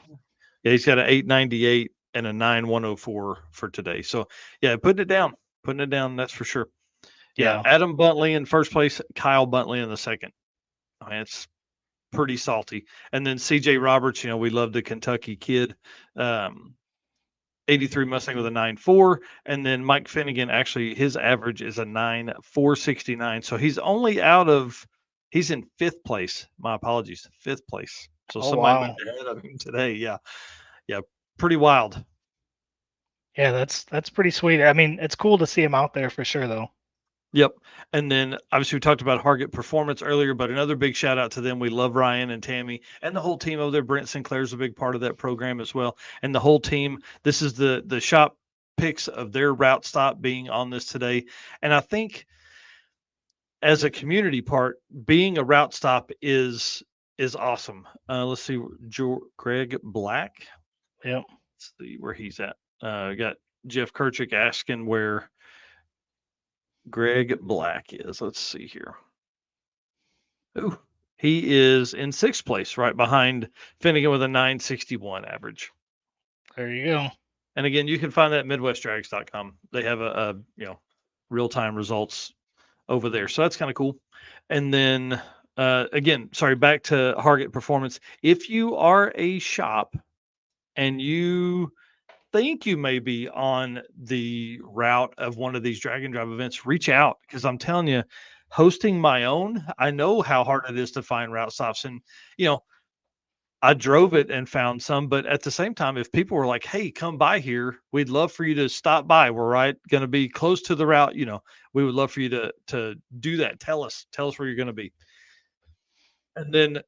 Yeah, he's got an 898 and a 9104 for today. So yeah, putting it down, that's for sure. Yeah. Adam Buntley in first place, Kyle Buntley in the second. I mean, it's pretty salty. And then CJ Roberts, we love the Kentucky kid. 83 Mustang with a 9.4. And then Mike Finnegan, actually, his average is a 9.469. So he's only he's in 5th place. My apologies, 5th place. So somebody went ahead of him today. Yeah. Yeah. Pretty wild. Yeah, that's pretty sweet. I mean, it's cool to see him out there for sure, though. Yep. And then obviously we talked about Hargett Performance earlier, but another big shout out to them. We love Ryan and Tammy and the whole team over there. Brent Sinclair's a big part of that program as well. And the whole team, this is the shop picks of their route stop being on this today. And I think as a community part, being a route stop is awesome. Let's see, Greg Black. Yep. Let's see where he's at. Got Jeff Kirchick asking where Greg Black is. Let's see here. Ooh, he is in 6th place, right behind Finnegan with a 961 average. There you go. And again, you can find that at MidwestDrags.com. They have a real-time results over there. So that's kind of cool. And then again, sorry, back to Hargett Performance. If you are a shop and you think you may be on the route of one of these drag and drive events, reach out because I'm telling you, hosting my own, I know how hard it is to find route stops. And, I drove it and found some, but at the same time, if people were like, hey, come by here, we'd love for you to stop by. We're going to be close to the route. We would love for you to do that. Tell us where you're going to be. And then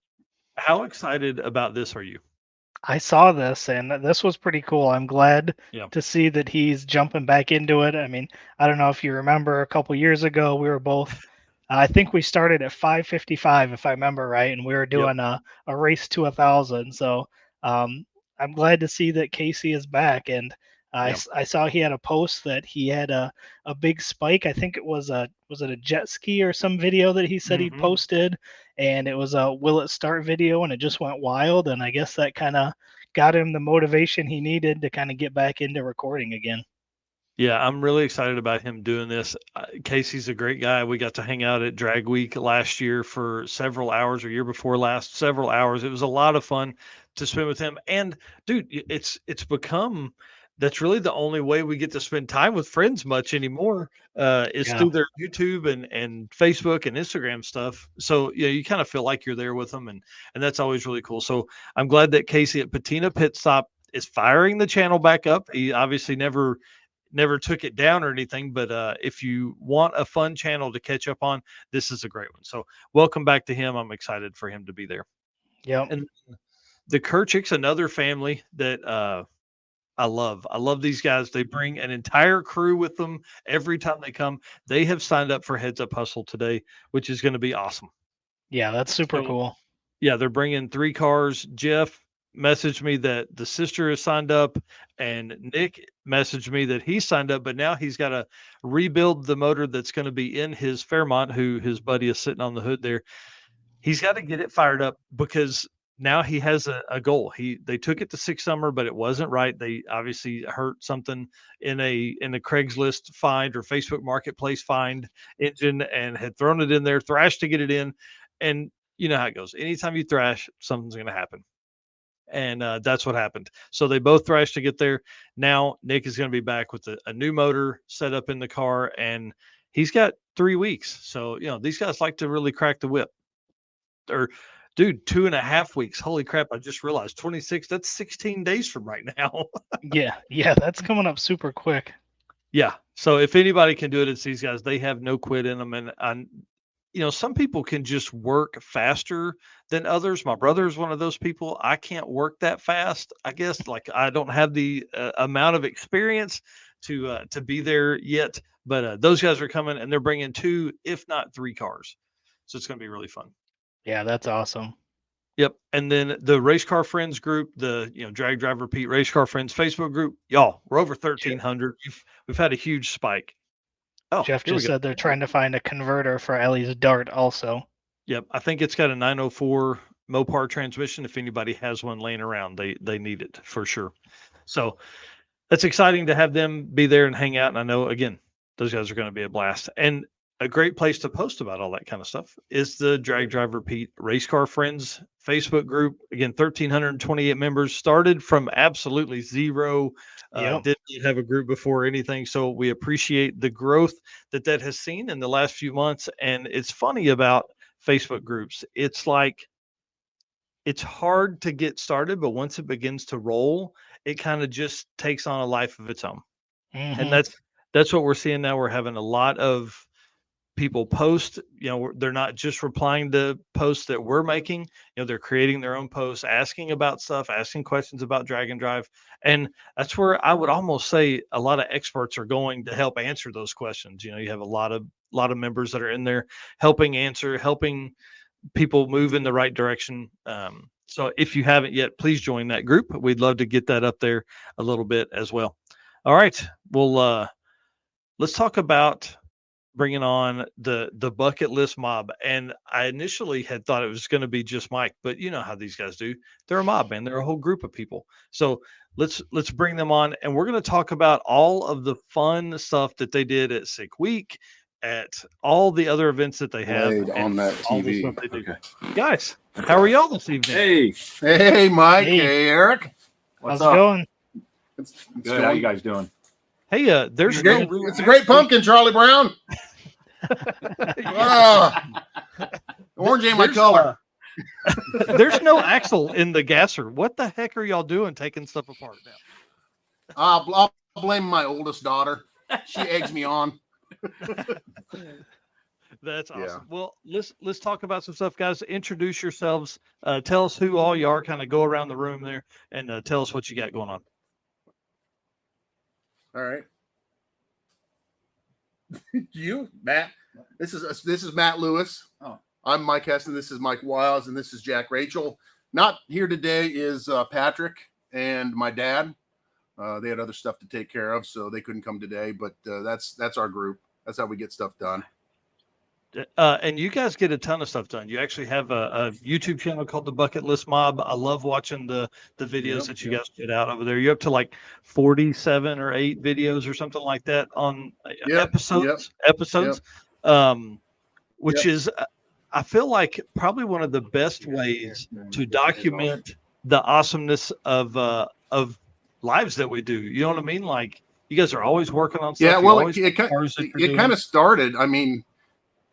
how excited about this are you? I saw this and this was pretty cool. I'm glad to see that he's jumping back into it. I mean, I don't know if you remember a couple years ago, we were both, I think we started at 555, if I remember right. And we were doing a race to 1,000. So I'm glad to see that Casey is back. And I saw he had a post that he had a big spike. I think it was it a jet ski or some video that he said he'd posted, and it was a will it start video, and it just went wild. And I guess that kind of got him the motivation he needed to kind of get back into recording again. Yeah, I'm really excited about him doing this. Casey's a great guy. We got to hang out at Drag Week last year for several hours, or year before last, several hours. It was a lot of fun to spend with him. And dude, it's become that's really the only way we get to spend time with friends much anymore is through their YouTube and Facebook and Instagram stuff. So you kind of feel like you're there with them, and that's always really cool. So I'm glad that Casey at Patina Pit Stop is firing the channel back up. He obviously never took it down or anything, but if you want a fun channel to catch up on, this is a great one. So welcome back to him. I'm excited for him to be there. Yeah. And the Kirchicks, another family that I love these guys. They bring an entire crew with them every time they come. They have signed up for Heads Up Hustle today, which is going to be awesome. Yeah, that's super cool. Yeah, they're bringing 3 cars. Jeff messaged me that the sister is signed up, and Nick messaged me that he signed up, but now he's got to rebuild the motor that's going to be in his Fairmont, who his buddy is sitting on the hood there. He's got to get it fired up because now he has a goal. They took it to 6 summer, but it wasn't right. They obviously hurt something in a Craigslist find or Facebook Marketplace find engine and had thrown it in there, thrashed to get it in. And you know how it goes. Anytime you thrash, something's going to happen. And that's what happened. So they both thrashed to get there. Now Nick is going to be back with a new motor set up in the car, and he's got 3 weeks. So these guys like to really crack the whip. Or, dude, 2.5 weeks. Holy crap! I just realized 26. That's 16 days from right now. Yeah, that's coming up super quick. Yeah. So if anybody can do it, it's these guys. They have no quit in them, and some people can just work faster than others. My brother is one of those people. I can't work that fast. I guess like I don't have the amount of experience to be there yet. But those guys are coming, and they're bringing 2, if not 3 cars. So it's going to be really fun. Yeah, that's awesome. Yep. And then the Race Car Friends group, the Drag Driver Pete Race Car Friends Facebook group, y'all, we're over 1,300. We've had a huge spike. Oh, Jeff just said they're trying to find a converter for Ellie's Dart also. Yep. I think it's got a 904 Mopar transmission. If anybody has one laying around, they need it for sure. So that's exciting to have them be there and hang out. And I know, again, those guys are going to be a blast. And a great place to post about all that kind of stuff is the Drag Driver Pete Race Car Friends Facebook group. Again, 1,328 members, started from absolutely zero. Didn't have a group before anything. So we appreciate the growth that has seen in the last few months. And it's funny about Facebook groups. It's like, it's hard to get started, but once it begins to roll, it kind of just takes on a life of its own. Mm-hmm. And that's what we're seeing now. We're having a lot of people post, they're not just replying to posts that we're making, they're creating their own posts, asking about stuff, asking questions about drag and drive. And that's where I would almost say a lot of experts are going to help answer those questions. You have a lot of members that are in there helping people move in the right direction. So if you haven't yet, please join that group. We'd love to get that up there a little bit as well. All right. Well, let's talk about bringing on the Bucketlist mob. And I initially had thought it was going to be just Mike, but you know how these guys do. They're a mob, man. They're a whole group of people. So let's bring them on, and we're going to talk about all of the fun stuff that they did at Sick Week, at all the other events that they have on that TV. Okay. Guys, how are y'all this evening? Hey, Mike. Hey, Eric. How's it going? It's Good. going. How you guys doing? Hey, there's it's a great pumpkin, Charlie Brown. Orange ain't my color. There's no axle in the gasser. What the heck are y'all doing taking stuff apart now? I'll blame my oldest daughter. She eggs me on. That's awesome. Yeah. Well, let's talk about some stuff, guys. Introduce yourselves. Tell us who all you are. Kind of go around the room there and tell us what you got going on. All right. You, Matt. This is Matt Lewis. Oh. I'm Mike Heston. This is Mike Wiles, and this is Jack Rachel. Not here today is Patrick and my dad. They had other stuff to take care of, so they couldn't come today. But that's our group. That's how we get stuff done. And you guys get a ton of stuff done. You actually have a YouTube channel called the Bucketlist Mob. I love watching the videos that you guys put out over there. You're up to like 47 or 8 videos or something like that on episodes, which is, I feel like probably one of the best ways to document the awesomeness of lives that we do. You know what I mean? Like you guys are always working on stuff. Yeah, well, it kind of started. I mean,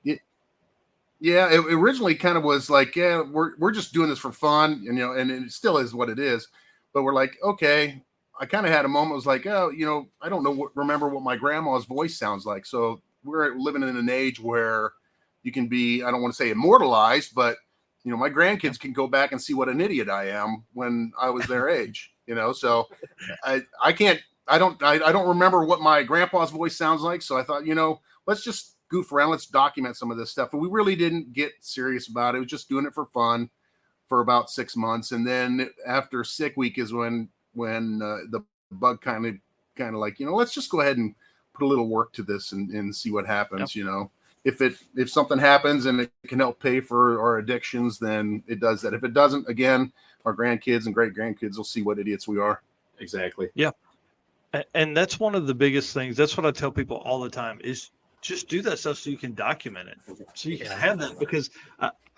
it originally kind of was like, we're just doing this for fun, and and it still is what it is. But we're like, okay. I kind of had a moment. Was like, I don't remember what my grandma's voice sounds like. So we're living in an age where you can be, I don't want to say immortalized, but my grandkids can go back and see what an idiot I am when I was their age. So I don't remember what my grandpa's voice sounds like. So I thought, let's just goof around. Let's document some of this stuff. But we really didn't get serious about it. It was just doing it for fun for about 6 months. And then after Sick Week is when the bug kind of like, let's just go ahead and put a little work to this and see what happens, if something happens and it can help pay for our addictions, then it does that. If it doesn't, again, our grandkids and great grandkids will see what idiots we are. Exactly. Yeah. And that's one of the biggest things. That's what I tell people all the time is just do that stuff so you can document it. So you can have that, because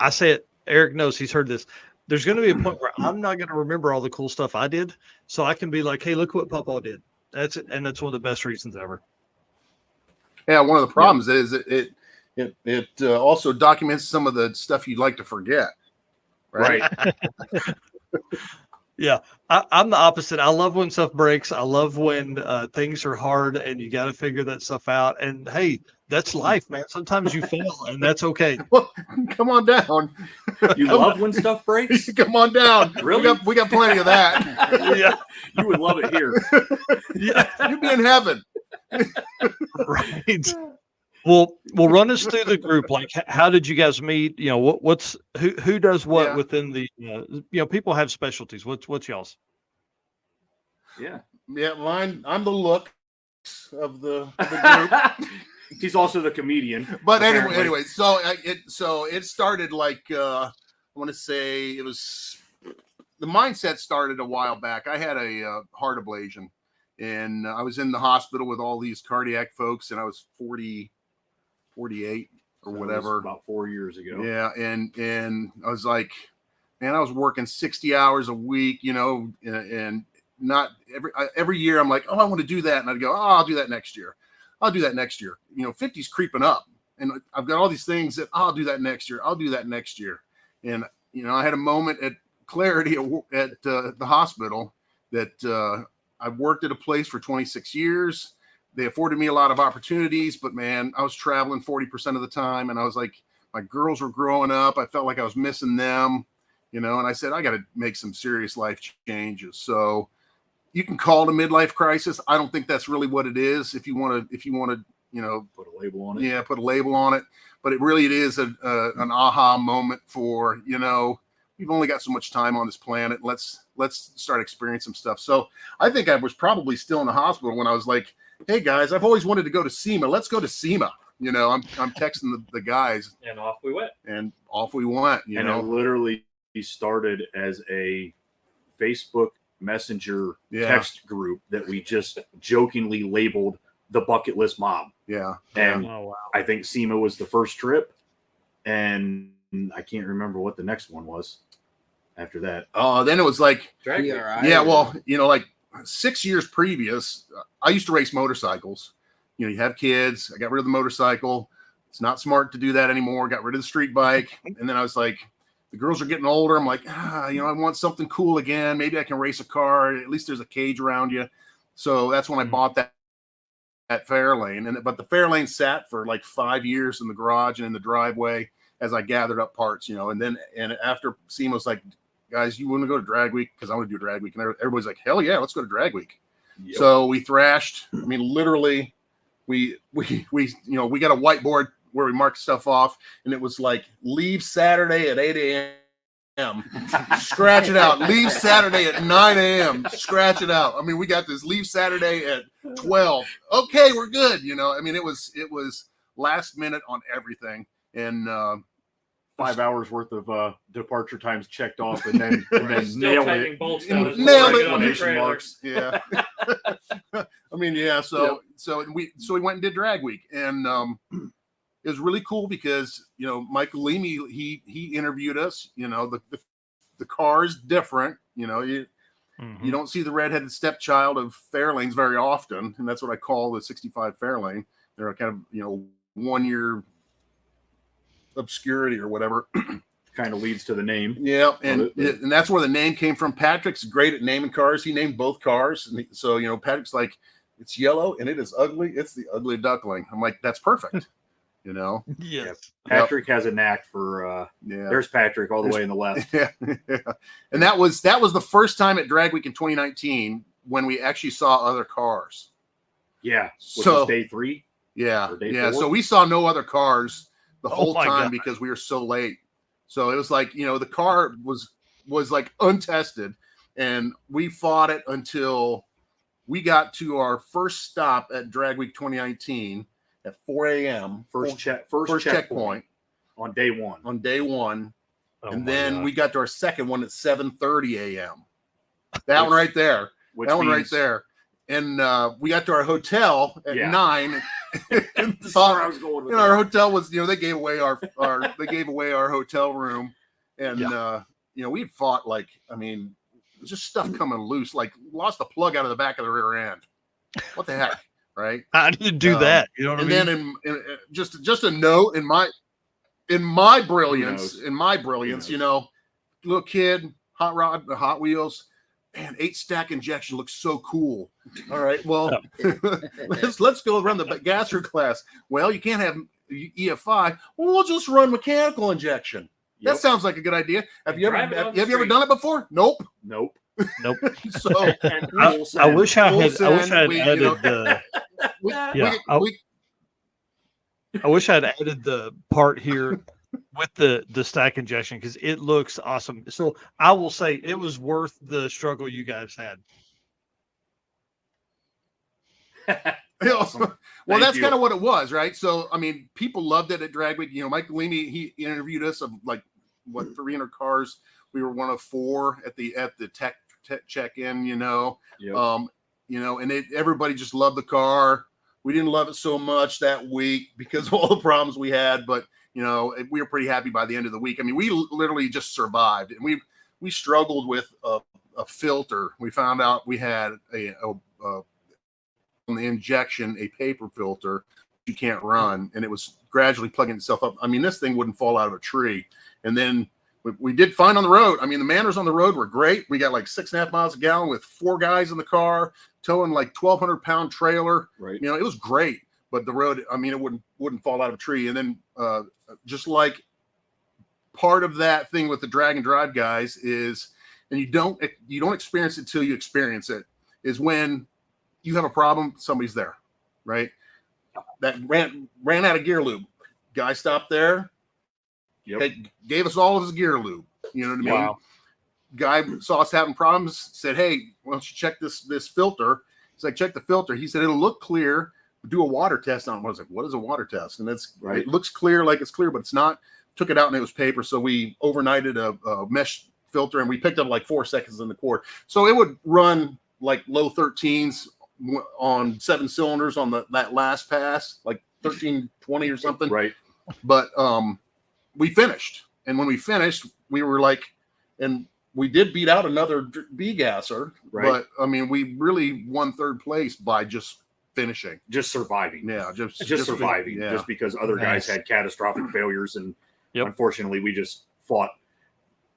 I say it, Eric knows, he's heard this. There's going to be a point where I'm not going to remember all the cool stuff I did. So I can be like, hey, look what Papa did. That's it. And that's one of the best reasons ever. Yeah. One of the problems is it also documents some of the stuff you'd like to forget. Right. Yeah, I'm the opposite. I love when stuff breaks. I love when things are hard and you got to figure that stuff out. And hey, that's life, man. Sometimes you fail, and that's okay. Well, come on down. You love when stuff breaks? Come on down. Really? We got plenty of that. Yeah, You would love it here. yeah, You'd be in heaven. right. Well, run us through the group. Like, how did you guys meet? You know, who does what within the? People have specialties. What's y'all's? Yeah. Yeah, mine. I'm the look of the group. He's also the comedian. But apparently. anyway, so it started like I want to say it was the mindset started a while back. I had a heart ablation, and I was in the hospital with all these cardiac folks, and I was 48 or So whatever, about 4 years ago. Yeah, and I was like, man, I was working 60 hours a week, and not every year I'm like, oh, I want to do that, and I'd go, oh, I'll do that next year. 50's creeping up, and I've got all these things that I'll do that next year. I'll do that next year. And I had a moment at clarity at the hospital that I've worked at a place for 26 years. They afforded me a lot of opportunities, but man, I was traveling 40% of the time, and I was like, my girls were growing up. I felt like I was missing them, and I said, I got to make some serious life changes. So you can call it a midlife crisis. I don't think that's really what it is. If you want to, Put a label on it. Yeah, put a label on it. But it is an aha moment for, we've only got so much time on this planet. Let's start experiencing some stuff. So I think I was probably still in the hospital when I was like, hey guys, I've always wanted to go to SEMA. Let's go to SEMA. I'm texting the guys, And off we went. and off we went. It literally started as a Facebook Messenger text group that we just jokingly labeled the Bucketlist Mob. Yeah. And Oh wow. I think SEMA was the first trip, and I can't remember what the next one was after that. Then it was like, Drag yeah, well, like 6 years previous, I used to race motorcycles. You have kids. I got rid of the motorcycle. It's not smart to do that anymore. Got rid of the street bike. And then I was like, the girls are getting older. I'm like, I want something cool again. Maybe I can race a car. At least there's a cage around you. So that's when I bought that Fairlane. But the Fairlane sat for like 5 years in the garage and in the driveway as I gathered up parts, and after SEMA was like, guys, you want to go to Drag Week? Because I want to do Drag Week. And everybody's like, hell yeah, let's go to Drag Week. Yep. So we thrashed. I mean, literally, we got a whiteboard where we marked stuff off, and it was like, leave Saturday at 8 a.m. Scratch it out. Leave Saturday at 9 a.m. Scratch it out. I mean, we got this. Leave Saturday at 12. Okay, we're good. I mean, it was last minute on everything, and 5 hours worth of departure times checked off, and then nailed it. Nailed it. Exclamation marks. Yeah. I mean, yeah. So we went and did Drag Week, and it was really cool because Michael Leamy he interviewed us. The car is different. You don't see the redheaded stepchild of Fairlanes very often, and that's what I call the 65 Fairlane. They're kind of 1 year obscurity or whatever. Kind of leads to the name. Yeah, and that's where the name came from. Patrick's great at naming cars. He named both cars, and so Patrick's like, it's yellow and it is ugly. It's the ugly duckling. I'm like, that's perfect. Yes. Patrick has a knack for there's Patrick all the way in the left. Yeah. And that was the first time at Drag Week in 2019 when we actually saw other cars. Yeah. Which So was day 3. Yeah. Or day Yeah. 4? So we saw no other cars the whole my time God. because we were so late. So it was like, the car was like untested, and we fought it until we got to our first stop at Drag Week 2019. at 4 a.m. First First checkpoint on day one. Oh and my then gosh. we got to our second one at 7:30 a.m. That one right there. Which That one right means- there. And we got to our hotel at 9. And That's where I was going with and that. our hotel was, they gave away our hotel room, and we'd fought just stuff coming loose, like lost the plug out of the back of the rear end. What the heck, right? How do you do that? You know what I And mean? then in just a note in my brilliance, knows? Little kid, Hot Wheels. Man, 8-stack injection looks so cool. All right, well, let's go run the gasser class. Well, you can't have EFI. Well, we'll just run mechanical injection. That sounds like a good idea. Have you ever done it before? Nope. So I wish I had added the. I wish I had added the part here with the stack injection because it looks awesome. So I will say it was worth the struggle you guys had. Awesome. Well, that's kind of what it was, right? So, I mean, people loved it at Drag Week. Mike Galimi, he interviewed us of 300 cars. We were one of 4 at the tech check-in. And everybody just loved the car. We didn't love it so much that week because of all the problems we had, but we were pretty happy by the end of the week. I mean, we literally just survived, and we struggled with a filter. We found out we had on the injection a paper filter you can't run, and it was gradually plugging itself up. I mean, this thing wouldn't fall out of a tree. And then we did fine on the road. I mean, the manners on the road were great. We got 6.5 miles a gallon with 4 guys in the car towing 1,200-pound trailer. Right. It was great. But the road, I mean, it wouldn't fall out of a tree. And then just like part of that thing with the drag and drive guys is, and you don't experience it till you experience it, is when you have a problem, somebody's there, right? That ran out of gear lube. Guy stopped there. Yep. Gave us all of his gear lube. You know what I mean? Wow. Guy saw us having problems, said, "Hey, why don't you check this filter?" He's like, "Check the filter." He said, "It'll look clear. Do a water test on it." I was like, "What is a water test?" And it looks clear, like it's clear, but it's not. Took it out and it was paper. So we overnighted a mesh filter, and we picked up 4 seconds in the cord. So it would run low 13s on 7 cylinders on that last pass, 1320 or something. Right. But we finished, and when we finished, we were and we did beat out another B-gasser. Right. But I mean, we really won 3rd place by just finishing, just surviving. Yeah, just surviving. Yeah. Just because other guys had catastrophic failures, and unfortunately, we just fought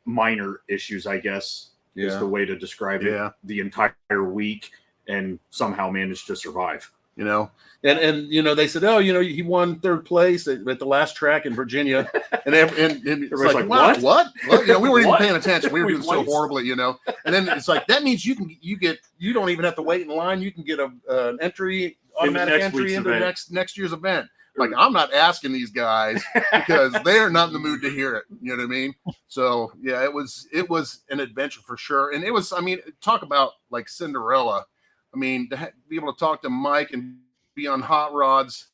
minor issues, I guess, is the way to describe it. The entire week, and somehow managed to survive. And they said, "Oh, he won 3rd place at the last track in Virginia," and it's like, wow, what? Well, we weren't even paying attention. We were doing so horribly, And then it's like, that means you don't even have to wait in line. You can get an automatic entry into next year's event. Like, I'm not asking these guys because they are not in the mood to hear it. You know what I mean? So yeah, it was an adventure for sure. And it was, I mean, talk about Cinderella. I mean, to be able to talk to Mike and be on Hot Rods,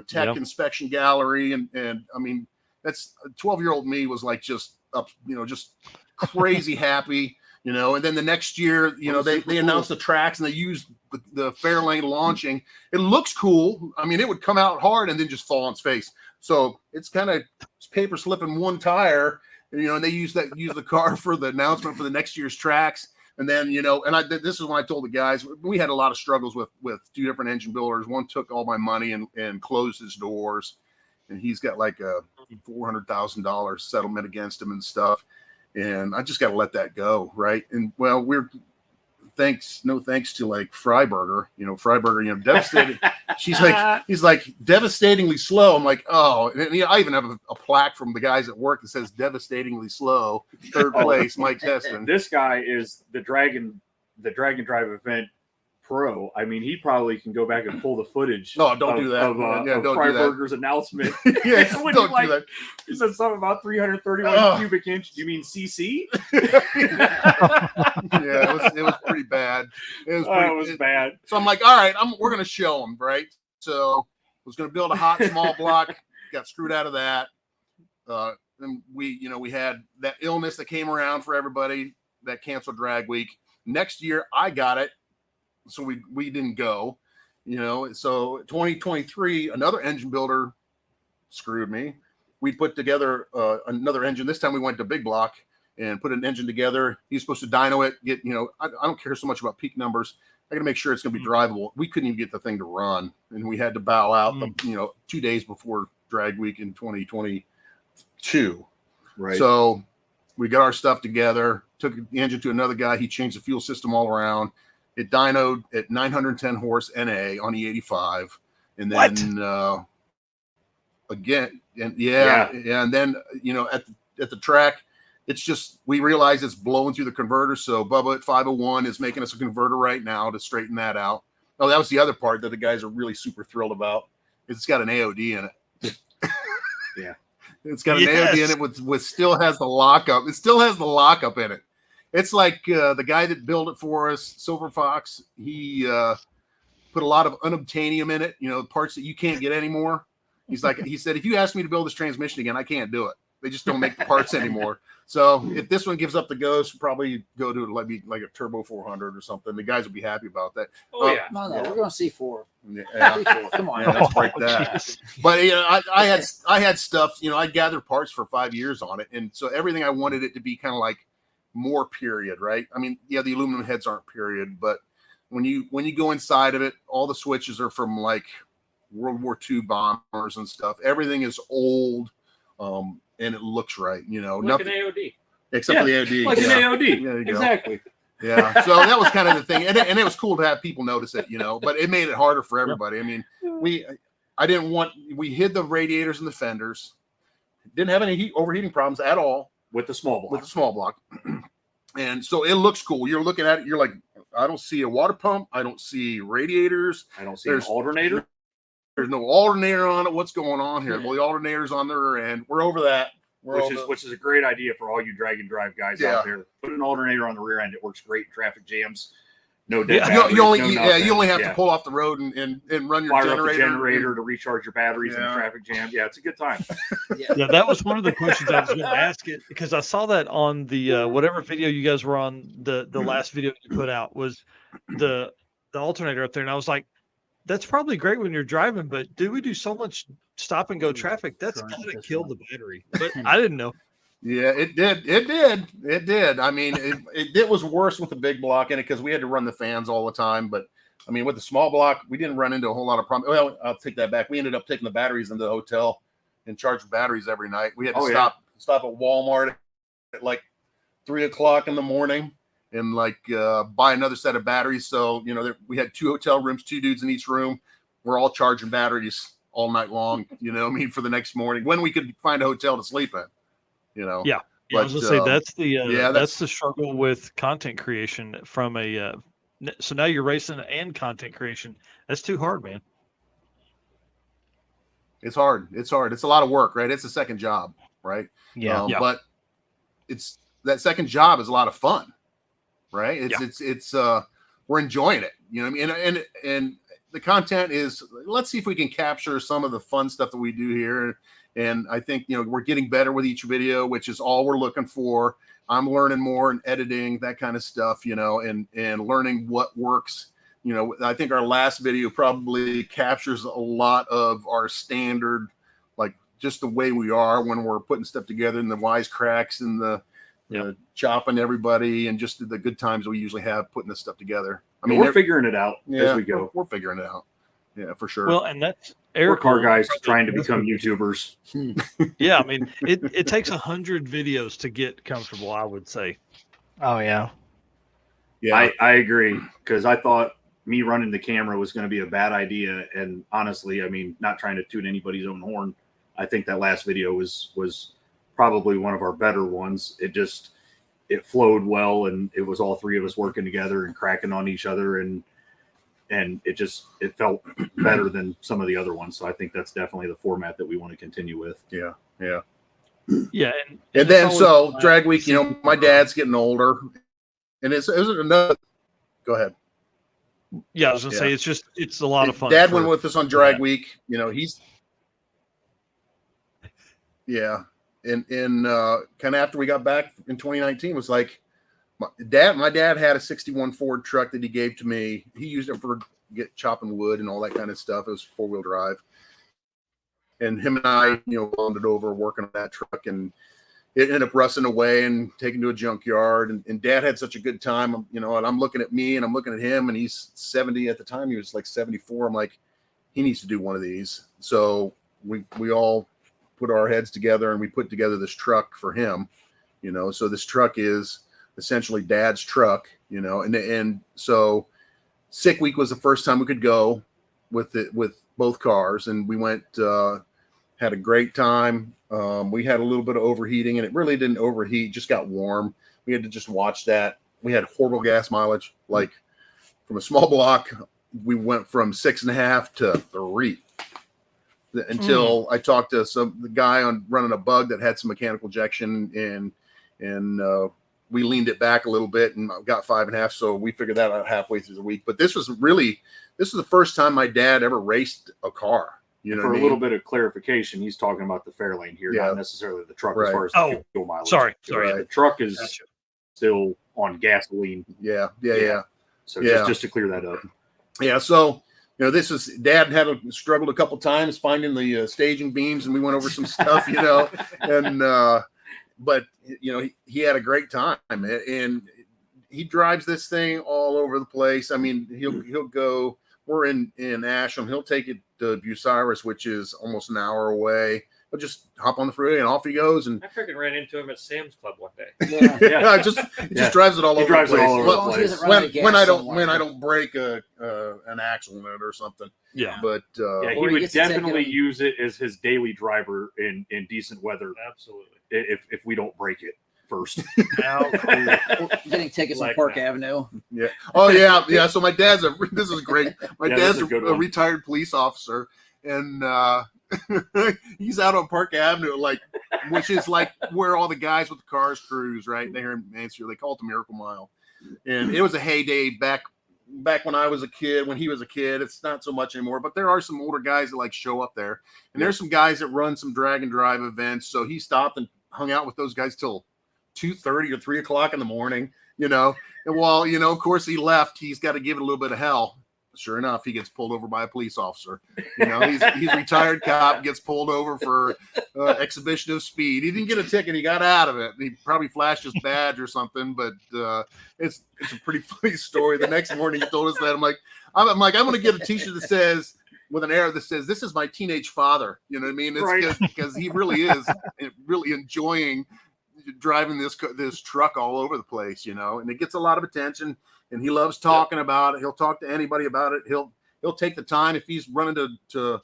tech inspection gallery. And I mean, that's 12-year-old me was just up, just crazy happy, and then the next year, they announced the tracks and they used the Fairlane launching. It looks cool. I mean, it would come out hard and then just fall on its face. So it's kind of paper slipping one tire, and they use the car for the announcement for the next year's tracks. And then, this is when I told the guys, we had a lot of struggles with 2 different engine builders. One took all my money and closed his doors, and he's got a $400,000 settlement against him and stuff. And I just got to let that go. Right. And well, no thanks to Freiberger, Freiberger, devastated. He's devastatingly slow. I'm like, oh, and I even have a plaque from the guys at work that says devastatingly slow, 3rd place, Mike Heston. This guy is the drag and drive event pro. I mean, he probably can go back and pull the footage. No, don't do that. Of Freiberger's annannoument. Yes, don't do that. He said something about 331 cubic inch. You mean CC? Yeah, it was pretty bad. It was bad. So I'm like, all right, we're gonna show them, right? So Was going to build a hot small block. Got screwed out of that. And we had that illness that came around for everybody that canceled drag week. Next year I got it, so we didn't go. So 2023, another engine builder screwed me. We put together another engine. This time we went to big block and put an engine together. He's supposed to dyno it. I don't care so much about peak numbers. I got to make sure it's going to be drivable. We couldn't even get the thing to run, and we had to bow out 2 days before drag week in 2022. Right. So we got our stuff together, took the engine to another guy. He changed the fuel system all around. It dynoed at 910 horse NA on E85. And then again, and then, at the track, it's just, we realize it's blowing through the converter. So Bubba at 501 is making us a converter right now to straighten that out. Oh, that was the other part that the guys are really super thrilled about. It's got an AOD in it. Yeah. It's got an AOD in it with still has the lockup. It still has the lockup in it. It's like the guy that built it for us, Silver Fox, he put a lot of unobtainium in it, parts that you can't get anymore. He said, if you ask me to build this transmission again, I can't do it. They just don't make the parts anymore. So if this one gives up the ghost, we'll probably go to like a Turbo 400 or something. The guys will be happy about that. Oh, yeah. No, we're going to C4. Yeah. Come on. Yeah, let's break that. But I had stuff, I gathered parts for 5 years on it. And so everything I wanted it to be kind of like more period, right? I mean, the aluminum heads aren't period, but when you go inside of it, all the switches are from like World War II bombers and stuff. Everything is old. And it looks right, like nothing an AOD, except for the AOD, like an AOD. There you go. Exactly. Yeah. So that was kind of the thing, and it was cool to have people notice it, but it made it harder for everybody. I mean, we hid the radiators and the fenders, didn't have any overheating problems at all with the small block. And so it looks cool. You're looking at it, you're like, I don't see a water pump, I don't see radiators, I don't see an alternator. There's no alternator on it. What's going on here? Well, the alternator's on the rear end. We're over that. Which is a great idea for all you drag and drive guys out there. Put an alternator on the rear end. It works great in traffic jams. No dead batteries, you only have to pull off the road and run your fire up the generator to recharge your batteries in a traffic jam. Yeah, it's a good time. Yeah, that was one of the questions I was going to ask it, because I saw that on the whatever video you guys were on, the last video you put out was the alternator up there, and I was like, that's probably great when you're driving, but we do so much stop and go traffic? That's kind of killed the battery. But I didn't know. Yeah, it did. I mean, it was worse with the big block in it because we had to run the fans all the time. But I mean, with the small block, we didn't run into a whole lot of problems. Well, I'll take that back. We ended up taking the batteries into the hotel and charging batteries every night. We had to stop at Walmart at like 3:00 in the morning and buy another set of batteries. So, we had 2 hotel rooms, 2 dudes in each room. We're all charging batteries all night long, for the next morning when we could find a hotel to sleep in, Yeah. But, I was gonna say that's the struggle with content creation from so now you're racing and content creation. That's too hard, man. It's hard. It's a lot of work, right? It's a second job, right? Yeah. But that second job is a lot of fun. Right. It's we're enjoying it. And the content is, let's see if we can capture some of the fun stuff that we do here. And I think, we're getting better with each video, which is all we're looking for. I'm learning more and editing, that kind of stuff, and learning what works. I think our last video probably captures a lot of our standard, just the way we are when we're putting stuff together, and the wisecracks and the chopping everybody and just the good times we usually have putting this stuff together. I mean, we're figuring it out as we go. We're figuring it out. Yeah, for sure. Well, and that's Eric, car guys trying to become YouTubers. Yeah, I mean, it takes 100 videos to get comfortable, I would say. Oh yeah. Yeah, I agree, because I thought me running the camera was going to be a bad idea, and honestly, I mean, not trying to toot anybody's own horn, I think that last video was probably one of our better ones. It flowed well, and it was all 3 of us working together and cracking on each other, and it felt better than some of the other ones. So I think that's definitely the format that we want to continue with. Yeah. Yeah. And then drag week, my dad's getting older, and it was another. Go ahead. Yeah, I was gonna say it's a lot of fun. Dad went with us on drag week. You know, he's and kind of after we got back in 2019 was like my dad had a 61 Ford truck that he gave to me. He used it for chopping wood and all that kind of stuff. It was 4-wheel drive. And him and I, bonded over working on that truck, and it ended up rusting away and taken to a junkyard. And Dad had such a good time, and I'm looking at me and I'm looking at him, and he's 70 at the time. He was like 74. I'm like, he needs to do one of these. So we all put our heads together and we put together this truck for him, so this truck is essentially Dad's truck, and so Sick Week was the first time we could go with both cars, and we went, had a great time. We had a little bit of overheating, and it really didn't overheat, just got warm. We had to just watch that. We had horrible gas mileage. Like from a small block, we went from 6.5 to 3 until I talked to the guy on running a bug that had some mechanical ejection, and we leaned it back a little bit and got 5.5. So we figured that out halfway through the week. But this was the first time my dad ever raced a car. For a little bit of clarification, he's talking about the Fairlane here, not necessarily the truck as far as the fuel mileage. Sorry. The truck is still on gasoline. Yeah. So just to clear that up. Yeah. So, this is Dad had struggled a couple times finding the staging beams, and we went over some stuff, and but he had a great time, and he drives this thing all over the place. I mean, he'll go. We're in Ashland. He'll take it to Bucyrus, which is almost an hour away. He'll just hop on the freeway and off he goes. And I freaking ran into him at Sam's Club one day. He just drives it all over the place. When I don't break an axle in it or something. Yeah, but he would definitely use it as his daily driver in decent weather. Absolutely. If we don't break it first. Getting tickets on Park Avenue. Yeah. Oh yeah. So my dad's this is great. My dad's a retired police officer, and he's out on Park Avenue, which is like where all the guys with the cars cruise, right? They're in Mansfield. They call it the Miracle Mile, and it was a heyday back when I was a kid. When he was a kid, it's not so much anymore. But there are some older guys that show up there, and there's some guys that run some drag and drive events. So he stopped and hung out with those guys till 2:30 or 3 o'clock in the morning, and while, of course he left, he's got to give it a little bit of hell. Sure enough, he gets pulled over by a police officer. He's a retired cop, gets pulled over for exhibition of speed. He didn't get a ticket. He got out of it. He probably flashed his badge or something, but it's a pretty funny story. The next morning he told us that. I'm going to get a t-shirt that says, with an arrow that says, "This is my teenage father." You know what I mean? It's because he really is really enjoying driving this truck all over the place, and it gets a lot of attention, and he loves talking about it. He'll talk to anybody about it. He'll take the time. If he's running to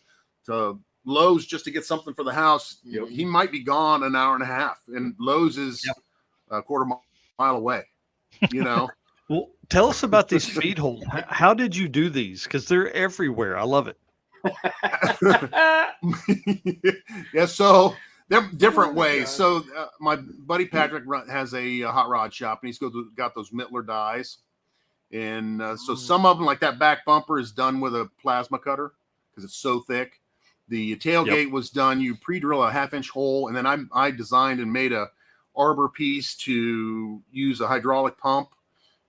Lowe's just to get something for the house, he might be gone an hour and a half, and Lowe's is a quarter mile away, Well, tell us about these feed holes. How did you do these? Because they're everywhere. I love it. Yeah, so they're different ways. So my buddy Patrick has a hot rod shop, and he's got those Mittler dies, and so some of them, like that back bumper, is done with a plasma cutter because it's so thick. The tailgate was done. You pre-drill a 1/2-inch hole, and then I designed and made a arbor piece to use a hydraulic pump,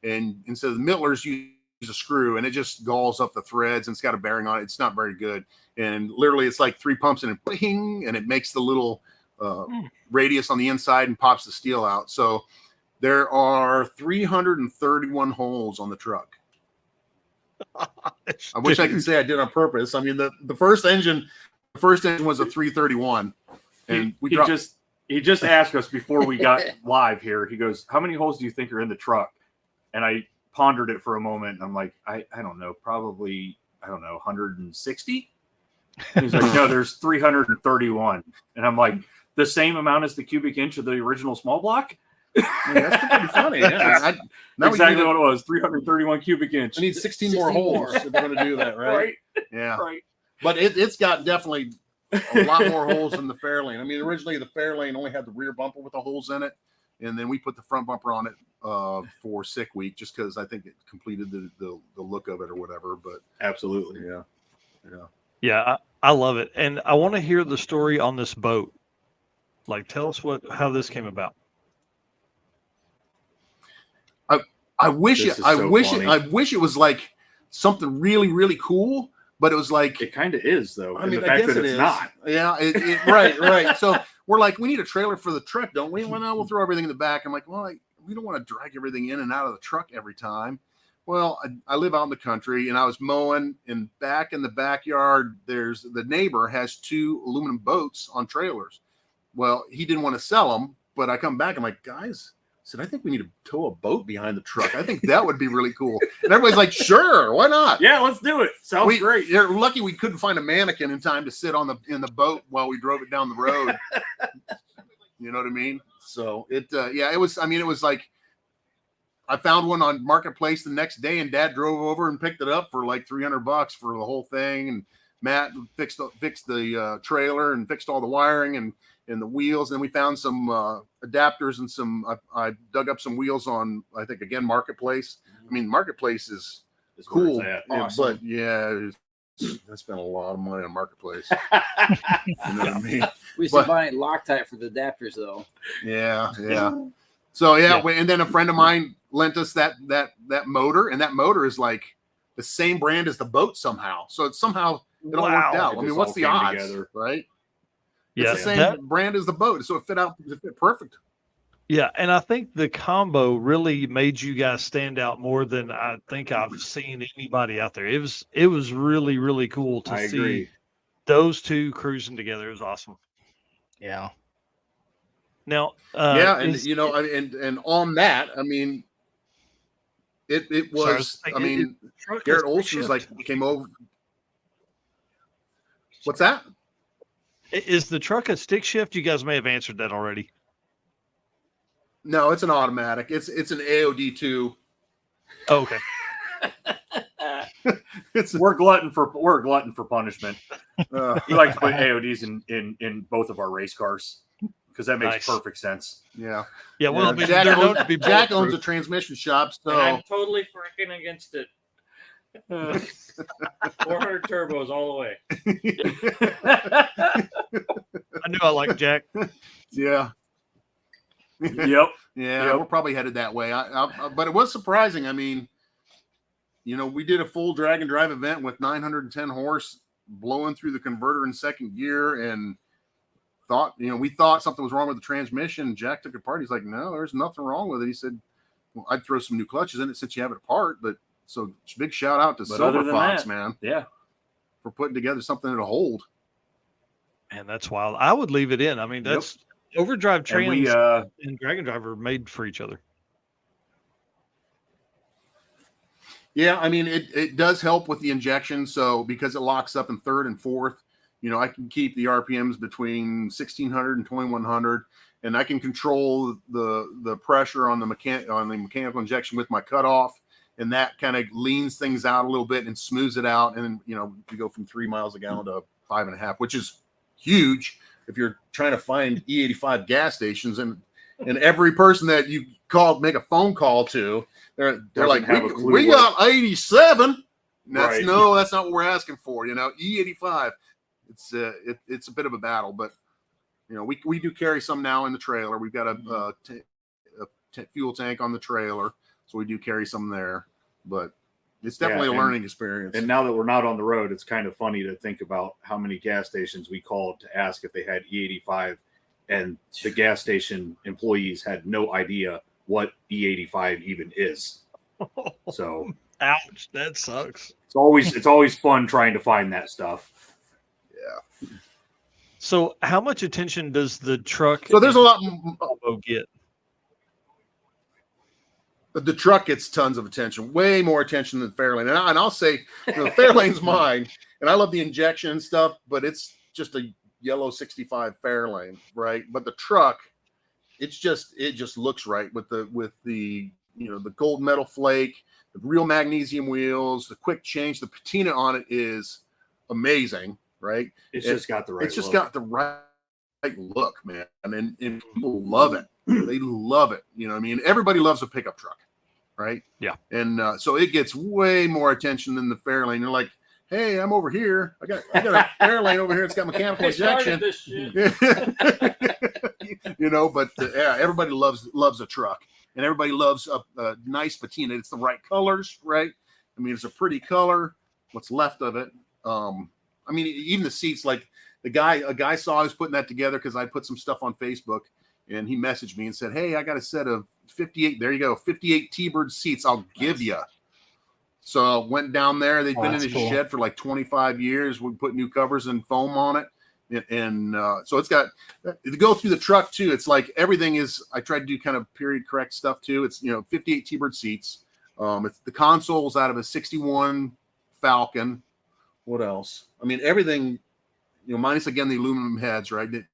and instead of the Mittlers, use a screw, and it just galls up the threads, and it's got a bearing on it. It's not very good, and literally it's like 3 pumps and it makes the little radius on the inside and pops the steel out. So there are 331 holes on the truck. I wish I could say I did on purpose. I mean, the first engine was a 331, and he just asked us before we got live here. He goes, "How many holes do you think are in the truck?" And I pondered it for a moment. I'm like, I don't know, probably, 160. And he's like, "No, there's 331." And I'm like, "The same amount as the cubic inch of the original small block?" That's pretty funny. Yeah, exactly what it was. 331 cubic inch. I need 16 more holes if we're going to do that, right? Yeah, right. But it's got definitely a lot more holes than the Fairlane. I mean, originally the Fairlane only had the rear bumper with the holes in it. and then we put the front bumper on it for Sick Week, just because I think it completed the look of it or whatever. But absolutely, yeah, I love it, and I want to hear the story on this boat. Like, tell us how this came about. I wish it was like something really, really cool, but it was like it kind of is though. I mean, the fact I guess that it's not. Yeah, right. So we're like, we need a trailer for the truck, don't we? Well, no, we'll throw everything in the back. I'm like, well, we don't want to drag everything in and out of the truck every time. Well, I live out in the country, and I was mowing, and back in the backyard, the neighbor has 2 aluminum boats on trailers. Well, he didn't want to sell them, but I come back, I'm like, guys, I said, I think we need to tow a boat behind the truck. I think that would be really cool. And everybody's like, sure, why not? Yeah, let's do it. Sounds great. You're lucky we couldn't find a mannequin in time to sit in the boat while we drove it down the road. You know what I mean? So it was like, I found one on Marketplace the next day, and Dad drove over and picked it up for like $300 for the whole thing. And Matt fixed the trailer and fixed all the wiring and the wheels. And we found some adapters and I dug up some wheels on, I think, again, Marketplace. I mean, Marketplace is cool, awesome. But I spent a lot of money on Marketplace. You know what I mean? We used to buy Loctite for the adapters, though. Yeah. So and then a friend of mine lent us that motor, and that motor is like the same brand as the boat somehow. So it all worked out. I mean, what's the odds, together, right? It's the same brand as the boat, so it fit perfect. Yeah, and I think the combo really made you guys stand out more than I think I've seen anybody out there. It was really, really cool to see those 2 cruising together. It was awesome. Yeah. Now, and on that, I mean, it was. I mean, Garrett Olson was like came over. What's that? Is the truck a stick shift? You guys may have answered that already. No, it's an automatic. It's an AOD2. Oh, okay. We're a glutton for punishment. We like to put AODs in both of our race cars because that makes perfect sense. Yeah. Yeah. Well, Jack owns a transmission shop, so and I'm totally freaking against it. 400 turbos all the way. I knew I liked Jack. Yeah. Yep. Yeah, we're probably headed that way. But it was surprising. I mean, we did a full drag and drive event with 910 horse blowing through the converter in second gear, and we thought something was wrong with the transmission. Jack took it apart. He's like, no, there's nothing wrong with it. He said, well, I'd throw some new clutches in it since you have it apart. But so big shout out to Silver Fox, man. Yeah. For putting together something that'll hold. And that's wild. I would leave it in. I mean, that's overdrive trans and drag and drive are made for each other. Yeah, I mean, it does help with the injection. So because it locks up in third and fourth, I can keep the RPMs between 1600 and 2100, and I can control the pressure on the mechanical injection with my cutoff, and that kind of leans things out a little bit and smooths it out. And then, you go from 3 miles a gallon to 5.5, which is huge if you're trying to find E85 gas stations. And every person that you make a phone call to, they're like, we got 87. That's not what we're asking for. E85. It's a bit of a battle, but we do carry some now in the trailer. We've got a fuel tank on the trailer, so we do carry some there. But it's definitely a learning experience. And now that we're not on the road, it's kind of funny to think about how many gas stations we called to ask if they had E85, and the gas station employees had no idea what E85 even is. So, ouch, that sucks. It's always fun trying to find that stuff. Yeah. So, how much attention does the truck? So there's a lot get. The truck gets tons of attention, way more attention than Fairlane. And I'll say, Fairlane's mine, and I love the injection and stuff, but it's just a yellow 65 Fairlane, right? But the truck, it just looks right with the gold metal flake, the real magnesium wheels, the quick change, the patina on it is amazing, right? It's just got the right look, man. And people love it. They love it. You know what I mean? Everybody loves a pickup truck, right? Yeah. And so it gets way more attention than the Fairlane. They're like, hey, I'm over here. I got a Fairlane over here. It's got mechanical ejection. This shit. You know, but yeah, everybody loves a truck, and everybody loves a nice patina. It's the right colors, right? I mean, it's a pretty color. What's left of it? I mean, even the seats. Like a guy saw I was putting that together because I put some stuff on Facebook, and he messaged me and said, "Hey, I got a set of 58. There you go, 58 T-Bird seats. I'll give you." So I went down there. They've been in his shed for like 25 years. We put new covers and foam on it. And so it's got to go through the truck too. It's like everything is, I tried to do kind of period correct stuff too. It's, 58 T-Bird seats. It's the console's out of a 61 Falcon. What else? I mean, everything, minus again, the aluminum heads, right? Didn't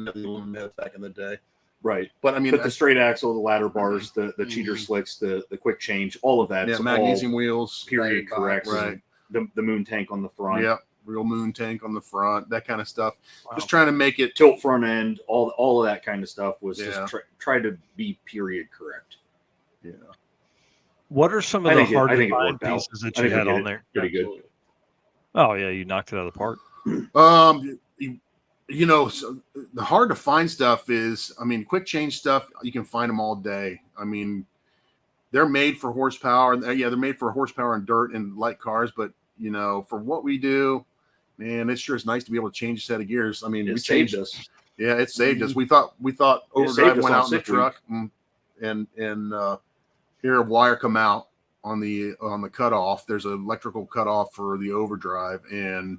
have the aluminum heads back in the day. Right. But I mean, the straight axle, the ladder bars, the cheater slicks, the quick change, all of that. Yeah, magnesium wheels. Period correct. Right. The moon tank on the front. Yep. Real moon tank on the front, that kind of stuff. Wow. Just trying to make it tilt front end, all of that kind of stuff was just try to be period correct. Yeah. What are some of the hard to find pieces that you had on there? Pretty good. Oh yeah, you knocked it out of the park. So the hard to find stuff is, I mean, quick change stuff, you can find them all day. I mean, they're made for horsepower. Yeah, they're made for horsepower and dirt and light cars, but for what we do, man, it sure is nice to be able to change a set of gears. I mean, it saved us. Yeah, it saved us. We thought overdrive went out in the truck, and hear a wire come out on the cutoff. There's an electrical cutoff for the overdrive, and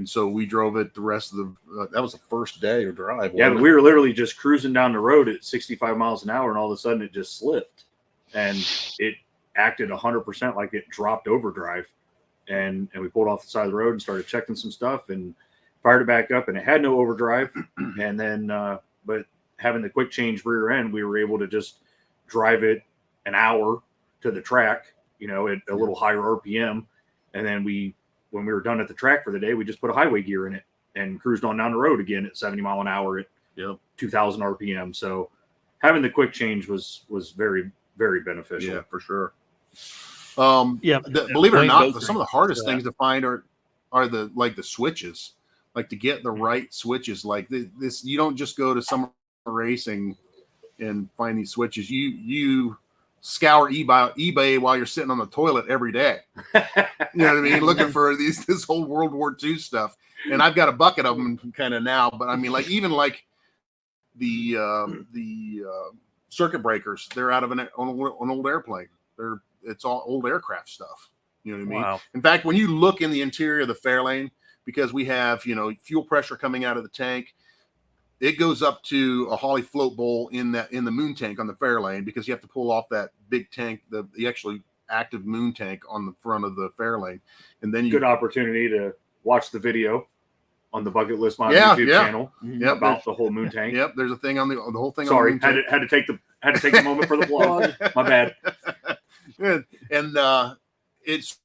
so we drove it the rest of the. That was the first day of drive. Yeah, but we were literally just cruising down the road at 65 miles an hour, and all of a sudden it just slipped, and it acted 100% like it dropped overdrive. And we pulled off the side of the road and started checking some stuff and fired it back up, and it had no overdrive. And then, but having the quick change rear end, we were able to just drive it an hour to the track, at a little higher RPM. And then when we were done at the track for the day, we just put a highway gear in it and cruised on down the road again at 70 mile an hour at 2000 RPM. So having the quick change was very, very beneficial. Yeah, for sure. Believe it or not, some of the hardest things to find are the switches, like to get the right switches. Like this, you don't just go to summer racing and find these switches. You scour eBay while you're sitting on the toilet every day. You know what I mean? Looking for this whole World War II stuff. And I've got a bucket of them kind of now, but I mean, like even like the circuit breakers, they're out of an old airplane. It's all old aircraft stuff. You know what I mean? Wow. In fact, when you look in the interior of the Fairlane, because we have, fuel pressure coming out of the tank, it goes up to a Holley float bowl in the moon tank on the Fairlane, because you have to pull off that big tank, the actually active moon tank on the front of the Fairlane. And then good opportunity to watch the video on the Bucketlist YouTube channel about the whole moon tank. Yep. There's a thing on the whole thing. Sorry, on the moon had to take the moment for the plug. My bad. And it's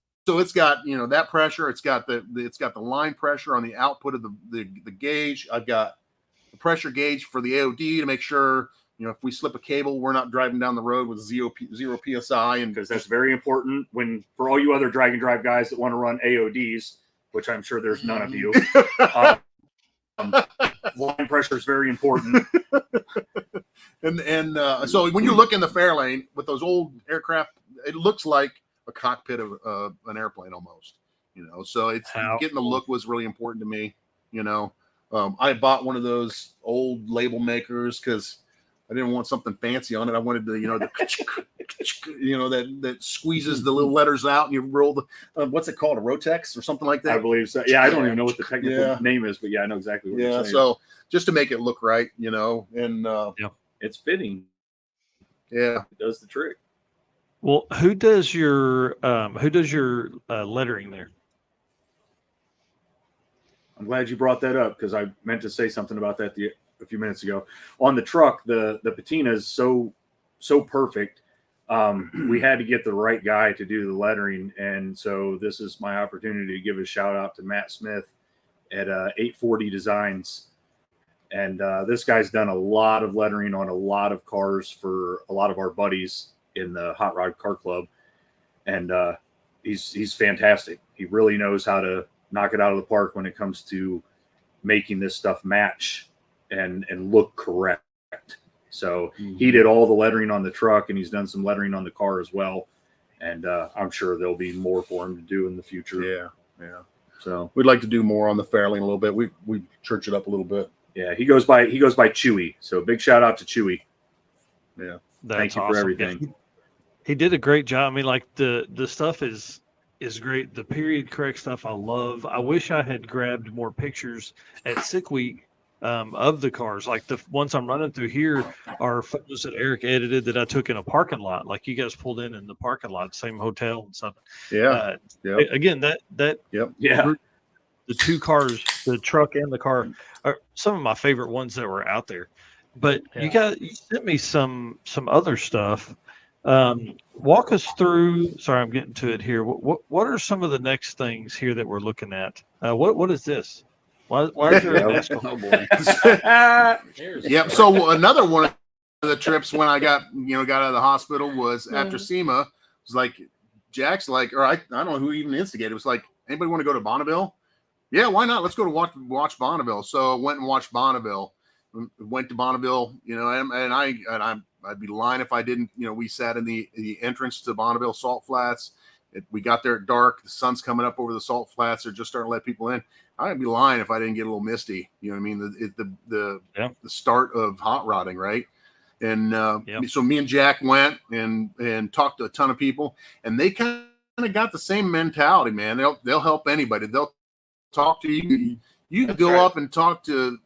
got that pressure. It's got the line pressure on the output of the gauge. I've got the pressure gauge for the AOD to make sure if we slip a cable, we're not driving down the road with zero psi. And because that's very important for all you other drag and drive guys that want to run AODs, which I'm sure there's none of you. Line pressure is very important. And so when you look in the Fairlane with those old aircraft, it looks like a cockpit of an airplane almost, so it's getting the look was really important to me. I bought one of those old label makers because I didn't want something fancy on it. I wanted the that squeezes the little letters out and you roll the what's it called, a Rotex or something like that. I believe so. Yeah, I don't even know what the technical name is, but I know exactly what you're saying. So just to make it look right, and it's fitting. Yeah, it does the trick. Well, who does your lettering there? I'm glad you brought that up because I meant to say something about that a few minutes ago. On the truck, the patina is so perfect. We had to get the right guy to do the lettering, and so this is my opportunity to give a shout out to Matt Smith at 840 Designs. And this guy's done a lot of lettering on a lot of cars for a lot of our buddies in the Hot Rod Car Club. And he's fantastic. He really knows how to knock it out of the park when it comes to making this stuff match and look correct. So he did all the lettering on the truck, and he's done some lettering on the car as well. And I'm sure there'll be more for him to do in the future. Yeah. So we'd like to do more on the Fairlane a little bit. We church it up a little bit. Yeah, he goes by Chewy. So big shout out to Chewy. Yeah. Thank you for everything. He did a great job. I mean, like the stuff is great. The period correct stuff I love. I wish I had grabbed more pictures at Sick Week of the cars. Like the ones I'm running through here are photos that Eric edited that I took in a parking lot. Like you guys pulled in the parking lot, same hotel and something. Yeah. Again, that yeah. The two cars, the truck and the car, are some of my favorite ones that were out there. But you sent me some other stuff. Walk us through. Sorry, I'm getting to it here. What are some of the next things here that we're looking at? What is this? Why is there a NASCAR? Oh boy. Yep. So another one of the trips when I got out of the hospital was after SEMA. It was like Jack's like, or I don't know who even instigated. It was like, anybody want to go to Bonneville? Yeah, why not? Let's go to watch Bonneville. So I went and watched Bonneville. Went to Bonneville, and I'd be lying if I didn't. We sat in the entrance to Bonneville Salt Flats. We got there at dark. The sun's coming up over the Salt Flats. They're just starting to let people in. I'd be lying if I didn't get a little misty. You know what I mean? The start of hot rodding, right? And so me and Jack went and talked to a ton of people, and they kind of got the same mentality, man. They'll help anybody. They'll talk to you. You can go up and talk to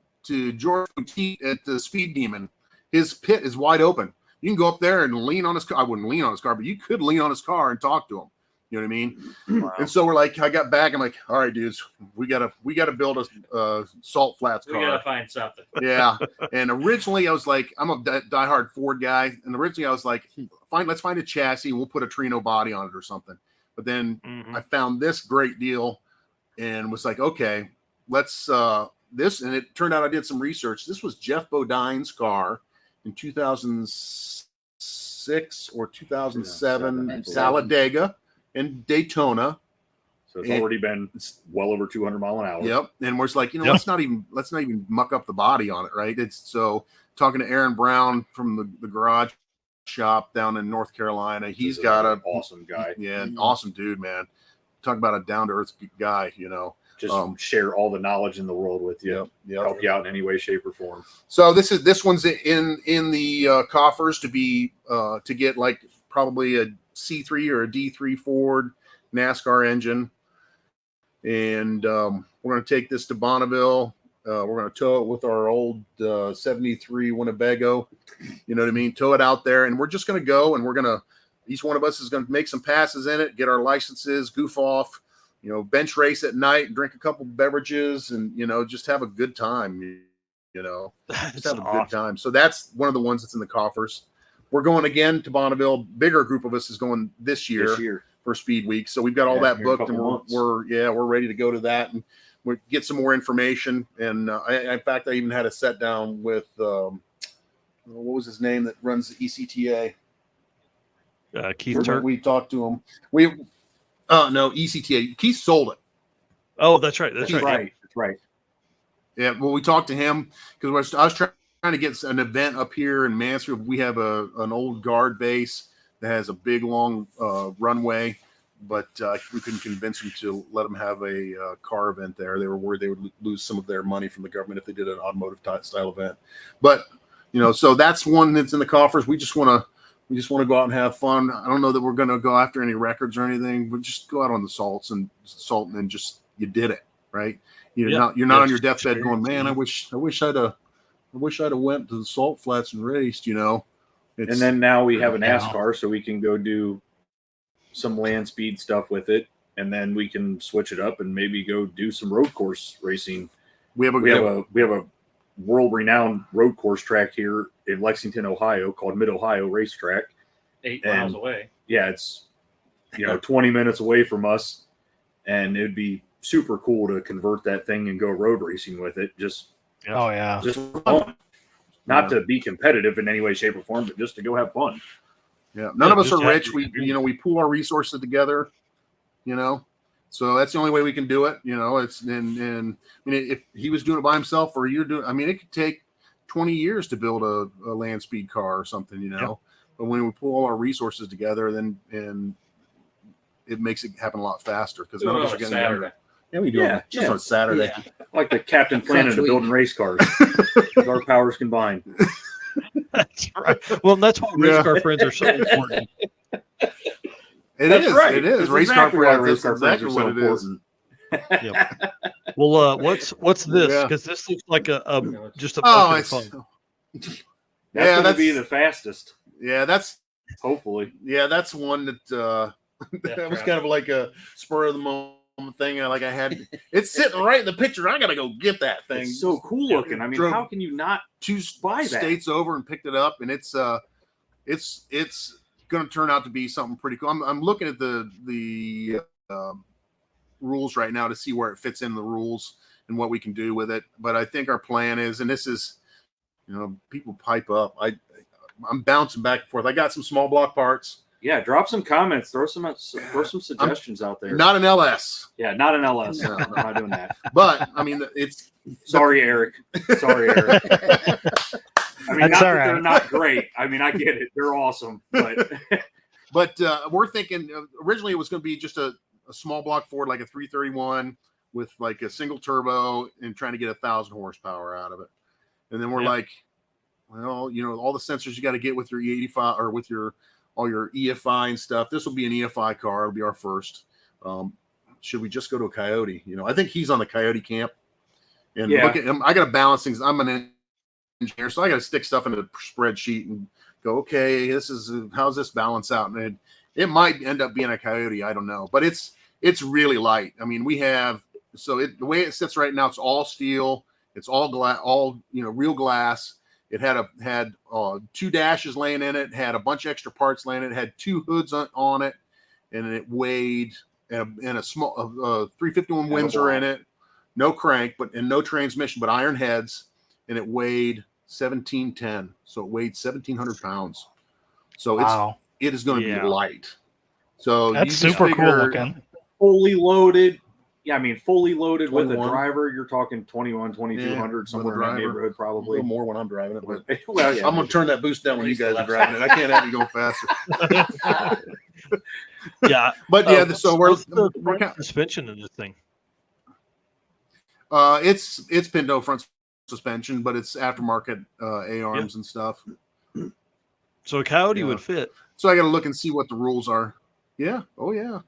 George Petit at the Speed Demon. His pit is wide open. You can go up there and lean on his car. I wouldn't lean on his car, but you could lean on his car and talk to him. You know what I mean? Wow. And so we're like, I got back. I'm like, all right, dudes, we gotta build a Salt Flats car. We gotta find something. Yeah. And originally I was like, I'm a diehard Ford guy, and originally I was like, let's find a chassis and we'll put a Trino body on it or something. But then I found this great deal and was like, okay, let's this. And it turned out I did some research. This was Jeff Bodine's car in 2006 or 2007, Talladega and Daytona. So it's already been well over 200 mile an hour. Yep. And we're just like, let's not even muck up the body on it, right? It's so talking to Aaron Brown from the garage shop down in North Carolina. He's got an awesome guy. Yeah, awesome dude, man. Talk about a down to earth guy, Just share all the knowledge in the world with you. Yep. Help you out in any way, shape, or form. So this one's in the coffers to get like probably a C3 or a D3 Ford NASCAR engine, and we're going to take this to Bonneville. We're going to tow it with our old 73 Winnebago. You know what I mean? Tow it out there, and we're just going to go, and each one of us is going to make some passes in it, get our licenses, goof off, bench race at night, and drink a couple beverages, and just have a good time. Just have a good time. So that's one of the ones that's in the coffers. We're going again to Bonneville. Bigger group of us is going this year for Speed Week. So we've got all that booked, and we're ready to go to that, and we get some more information. And in fact, I even had a set down with what was his name that runs the ECTA. Keith Turk. We talked to him. No, ECTA. Keith sold it. Oh, that's right. That's right. That's right. Yeah. Well, we talked to him because I was trying to get an event up here in Mansfield. We have an old guard base that has a big long runway, but we couldn't convince them to let them have a car event there. They were worried they would lose some of their money from the government if they did an automotive style event. But so that's one that's in the coffers. We just want to go out and have fun. I don't know that we're going to go after any records or anything, but just go out on the salt and just you did it, right? You're not on your deathbed going, man, I wish I'd have went to the Salt Flats and raced, And then now we have a NASCAR, so we can go do some land speed stuff with it, and then we can switch it up and maybe go do some road course racing. We have a world renowned road course track here in Lexington, Ohio, called Mid Ohio Racetrack. 8 miles away. Yeah, it's 20 minutes away from us, and it'd be super cool to convert that thing and go road racing with it. Just Oh yeah. Just for fun. Not to be competitive in any way, shape, or form, but just to go have fun. Yeah. None of us are rich. We pool our resources together, So that's the only way we can do it. It's and if he was doing it by himself or you're doing, it could take 20 years to build a land speed car or something, Yep. But when we pull all our resources together, then it makes it happen a lot faster because none of us are getting younger. Yeah, we do it just on Saturday. Yeah. Like the Captain Planet of building race cars. Our powers combined. That's right. Well, that's why race car friends are so important. It is. Right. It is. Race car friends. That's exactly what it is. Yep. Well, what's this? Because this looks like just a bucket of fun. That's going to be the fastest. Yeah, that's hopefully. Yeah, that's one that that was kind of like a spur of the moment thing. Like I had, it's sitting right in the picture. I got to go get that thing. It's so cool looking. How can you not buy that? States over and picked it up, and it's going to turn out to be something pretty cool. I'm looking at the rules right now to see where it fits in the rules and what we can do with it. But I think our plan is, and this is, people pipe up. I'm bouncing back and forth. I got some small block parts. Yeah, drop some comments. Throw some suggestions out there. Not an LS. Yeah, not an LS. No, I'm not doing that. But it's. Sorry, Eric. Sorry, Eric. They're not great. I get it. They're awesome, but we're thinking originally it was going to be just a small block Ford, like a 331 with like a single turbo and trying to get 1,000 horsepower out of it. And then we're like, well, all the sensors you got to get with your E85 or with all your EFI and stuff. This will be an EFI car. It'll be our first. Should we just go to a Coyote? I think he's on the Coyote camp. And look at him. I got to balance things. I'm an engineer, so I got to stick stuff into the spreadsheet and go, okay, how's this balance out? And it might end up being a Coyote. I don't know, but it's really light. We have, the way it sits right now, it's all steel. It's all glass, real glass. It had two dashes laying in it, had a bunch of extra parts laying in it, had two hoods on it, and it weighed, and a small 351 Windsor in it, no crank, and no transmission, but iron heads, and it weighed 1710. So it weighed 1,700 pounds. So it is going to be light. So that's super cool looking. Fully loaded. Yeah, fully loaded 21. With a driver, you're talking 21, 2,200, somewhere in that neighborhood, probably. A little more when I'm driving it. But I'm going to turn that boost down when you guys are driving it. I can't have you go faster. Yeah. But so we're suspension in this thing. It's Pinto front suspension, but it's aftermarket A-arms and stuff. So a Coyote would fit. So I got to look and see what the rules are. Yeah. Oh, yeah.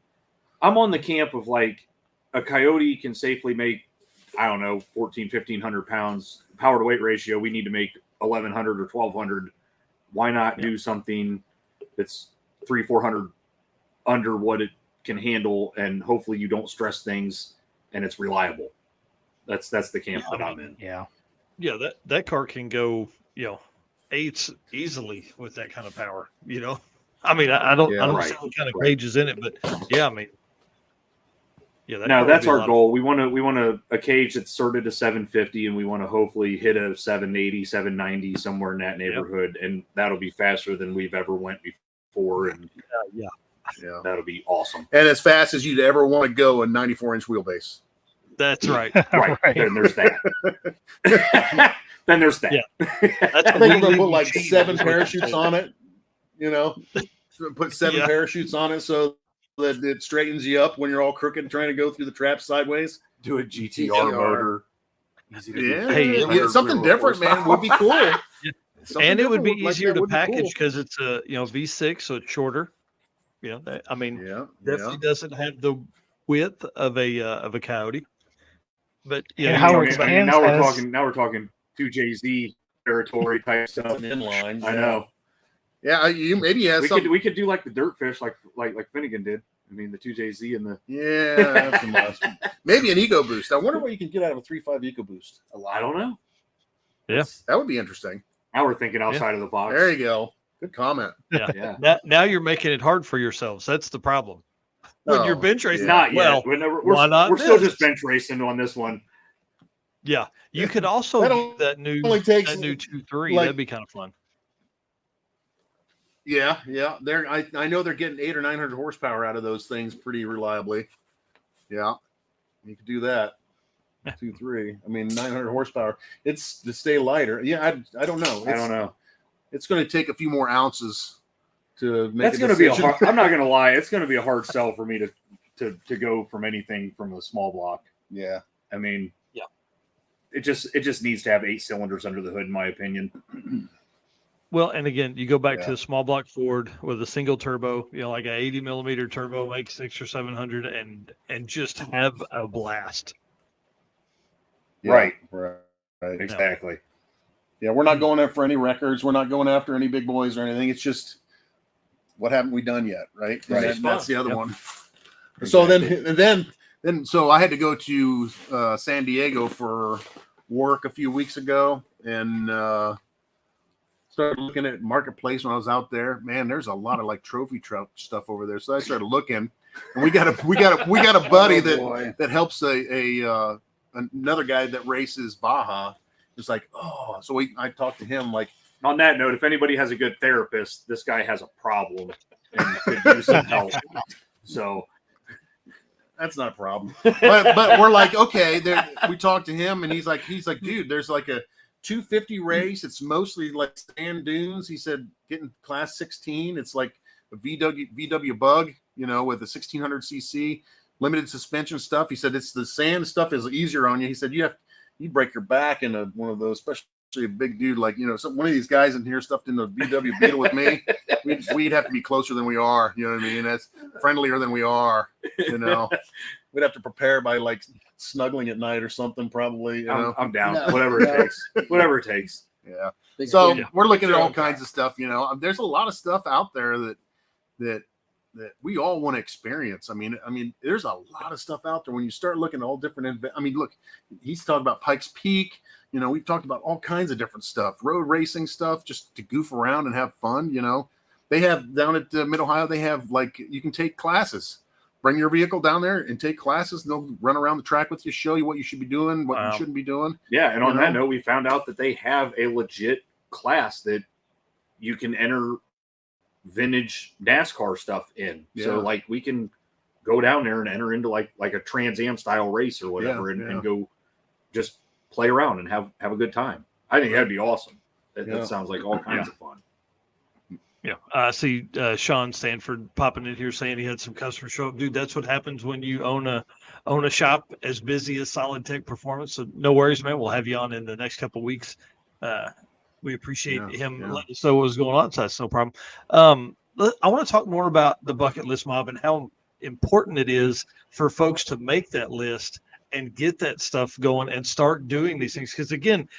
I'm on the camp of like a Coyote can safely make, 1,500 pounds power to weight ratio. We need to make 1,100 or 1,200. Why not do something that's 300-400 under what it can handle, and hopefully you don't stress things and it's reliable. That's the camp that I'm in. Yeah. Yeah, that car can go, 8s easily with that kind of power, I don't see what kind of cage is in it, but that's our goal. We want a cage that's sorted to 750, and we want to hopefully hit a 780, 790 somewhere in that neighborhood, and that'll be faster than we've ever went before. And that'll be awesome. And as fast as you'd ever want to go a 94-inch wheelbase. That's right. Right. Then there's that. Yeah. I think we're going to put like 7 parachutes on it. Put 7 parachutes on it so that it straightens you up when you're all crooked trying to go through the trap sideways. Do a GTR motor. Something different, man, would be cool. And it would be easier to package because it's a V6, so it's shorter. Definitely doesn't have the width of a Coyote. But now we're talking 2JZ territory type stuff. Inline. I know. Yeah, we could do like the dirt fish, like Finnegan did. The 2JZ and the that's a must. Maybe an Eco Boost. I wonder what you can get out of a 3.5 Eco Boost. I don't know. Yeah, that would be interesting. Now we're thinking outside of the box. There you go. Good comment. Yeah. Now you're making it hard for yourselves. That's the problem. When you're bench racing, not yet. We're still just bench racing on this one. Yeah, you could also That do that new only takes, that new 2.3. like- That'd be kind of fun. Yeah. I know they're getting 800 or 900 horsepower out of those things pretty reliably. Yeah, you could do that. 2.3. I mean, 900 horsepower. It's to stay lighter. Yeah, I don't know. I don't know. It's going to take a few more ounces to make. That's going to be a hard. I'm not going to lie. It's going to be a hard sell for me to go from anything from a small block. Yeah. I mean, yeah. It just needs to have 8 cylinders under the hood, in my opinion. Well, and again, you go back to the small block Ford with a single turbo, like an 80 millimeter turbo, make 600 or 700, and just have a blast. Yeah, right. Exactly. Yeah, we're not going after any records. We're not going after any big boys or anything. It's just what haven't we done yet, right? That's the other one. So so I had to go to San Diego for work a few weeks ago, and started looking at Marketplace when I was out there. Man, there's a lot of like trophy truck stuff over there. So I started looking, and we got a buddy that helps another guy that races Baja. It's like, so I talked to him. Like, on that note, if anybody has a good therapist, this guy has a problem and could use some help. So that's not a problem. But we're like, okay. We talked to him, and he's like, dude, there's like a 250 race. It's mostly like sand dunes. He said, getting class 16. It's like a VW Bug, with a 1600 cc limited suspension stuff. He said it's the sand stuff is easier on you. He said you break your back in one of those, especially a big dude like one of these guys in here stuffed in the VW Beetle with me. We'd have to be closer than we are. You know what I mean? That's friendlier than we are. We'd have to prepare by like snuggling at night or something. Probably. I'm down. No. Whatever it takes. Whatever it takes. Yeah. So we're looking at all kinds of stuff. There's a lot of stuff out there that we all want to experience. I mean, there's a lot of stuff out there when you start looking at all different. Look, he's talking about Pikes Peak. We've talked about all kinds of different stuff, road racing stuff, just to goof around and have fun. They have down at Mid-Ohio, they have like, you can take classes, bring your vehicle down there and take classes. And they'll run around the track with you, show you what you should be doing, what you shouldn't be doing. Yeah. And on that note, we found out that they have a legit class that you can enter vintage NASCAR stuff in. Yeah. So like we can go down there and enter into like a Trans Am style race or whatever and go just play around and have a good time. I think that'd be awesome. That sounds like all kinds of fun. Yeah. I see Sean Stanford popping in here saying he had some customers show up. Dude, that's what happens when you own a shop as busy as Solid Tech Performance. So no worries, man. We'll have you on in the next couple of weeks. We appreciate him letting us know what was going on. So that's no problem. I want to talk more about the bucket list mob and how important it is for folks to make that list and get that stuff going and start doing these things. Because again,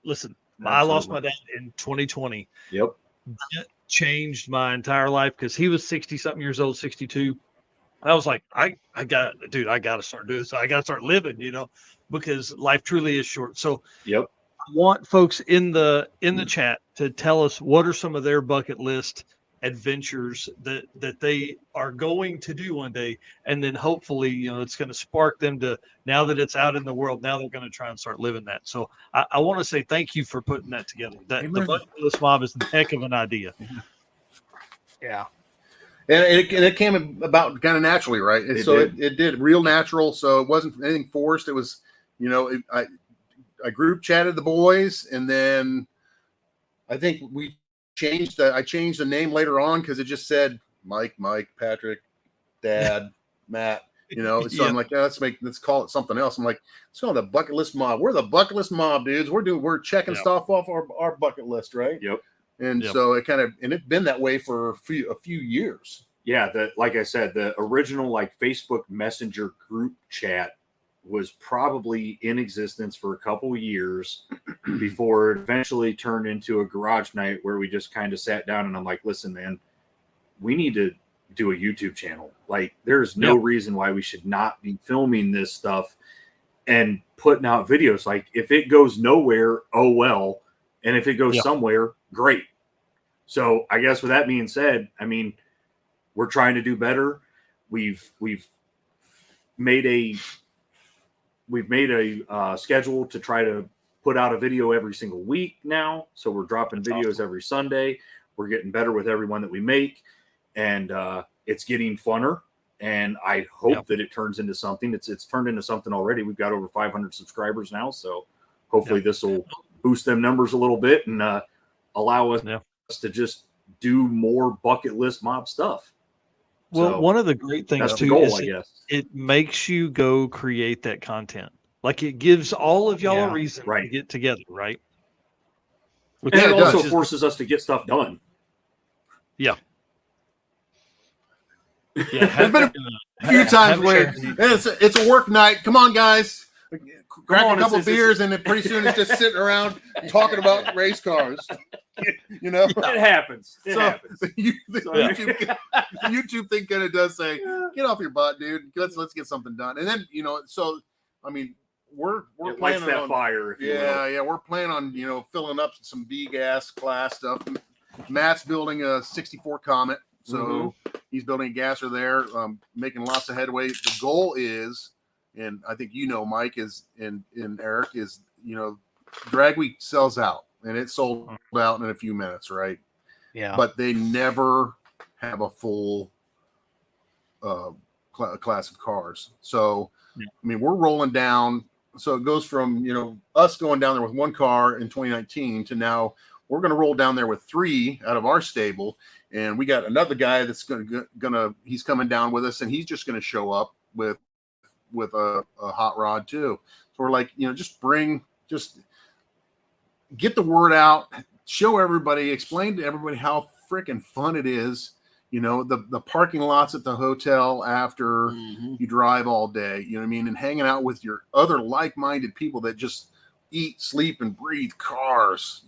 listen, I lost my dad in 2020. Yep. That changed my entire life because he was 60 something years old, 62. I was like, I got to start doing this. I got to start living, because life truly is short. So yep. I want folks in the chat to tell us what are some of their bucket list adventures that they are going to do one day, and then hopefully it's going to spark them to, now that it's out in the world, now they're going to try and start living that. So I want to say thank you for putting that together. The bucket list mob is a heck of an idea. Yeah. And it came about kind of naturally, right? It did real natural. So it wasn't anything forced. It was, I group chatted the boys, and then I think I changed the name later on because it just said Mike, Patrick, Dad, Matt. So I'm like, let's call it something else. I'm like, let's call it the bucket list mob. We're the bucket list mob, dudes. We're checking stuff off our bucket list, right? Yep. And so it it's been that way for a few years. Yeah, like I said, the original like Facebook Messenger group chat was probably in existence for a couple of years before it eventually turned into a garage night where we just kind of sat down and I'm like, listen, man, we need to do a YouTube channel. Like there's no reason why we should not be filming this stuff and putting out videos. Like if it goes nowhere, oh well. And if it goes somewhere, great. So I guess with that being said, we're trying to do better. We've made we've made a schedule to try to put out a video every single week now. So we're dropping videos every Sunday. We're getting better with every one that we make, and it's getting funner. And I hope that it turns into something. It's turned into something already. We've got over 500 subscribers now, so hopefully this will boost them numbers a little bit and allow us to just do more bucket list mob stuff. Well, So one of the great things that's the too goal, is I guess. it makes you go create that content. Like it gives all of y'all a reason to get together, right? And it also forces us to get stuff done. Yeah. There's been a few times where it's a work night. Come on, guys. Crack a couple beers, and then pretty soon it's just sitting around talking about race cars. You know, it happens. It happens. The YouTube thing kind of does say, "Get off your butt, dude. Let's get something done." And then so I mean, we're planning that on fire. If you will. We're planning on filling up some B gas class stuff. Matt's building a '64 Comet, so he's building a gasser there, making lots of headway. The goal is, and I think Mike is and Eric is, Drag Week sells out, and it sold out in a few minutes, right? Yeah. But they never have a full class of cars. So, I mean, we're rolling down. So it goes from, us going down there with one car in 2019 to now we're going to roll down there with 3 out of our stable. And we got another guy that's he's coming down with us, and he's just going to show up with a hot rod too. So we're like, just get the word out, show everybody, explain to everybody how freaking fun it is. The parking lots at the hotel after you drive all day, you know what I mean? And hanging out with your other like-minded people that just eat, sleep, and breathe cars,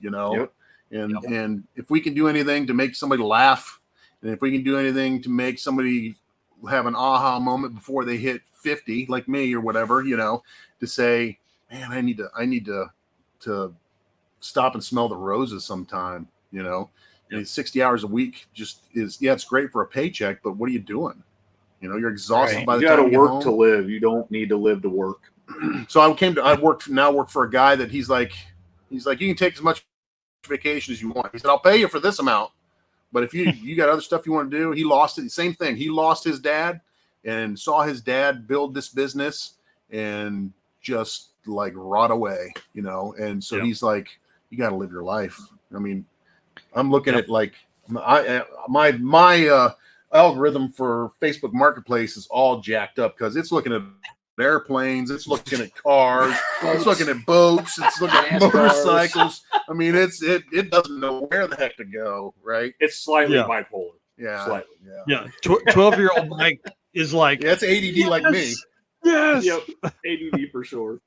And if we can do anything to make somebody laugh, and if we can do anything to make somebody have an aha moment before they hit 50, like me or whatever, to say, man, I need to stop and smell the roses sometime, And 60 hours a week just is, it's great for a paycheck, but what are you doing? You're exhausted by the time you got to work home. to live. You don't need to live to work. So I work for a guy that he's like, you can take as much vacation as you want. He said, I'll pay you for this amount, but if you got other stuff you want to do. He lost it. Same thing. He lost his dad and saw his dad build this business and just like rot away, and so he's like, you got to live your life. I mean, I'm looking at like my algorithm for Facebook Marketplace is all jacked up because it's looking at airplanes, it's looking at cars, it's looking at boats, it's looking at motorcycles. I mean, it doesn't know where the heck to go, right? It's slightly bipolar. Yeah, slightly. Yeah. 12-year-old Mike is like, that's ADD like me. Yes. Yep. ADD for sure.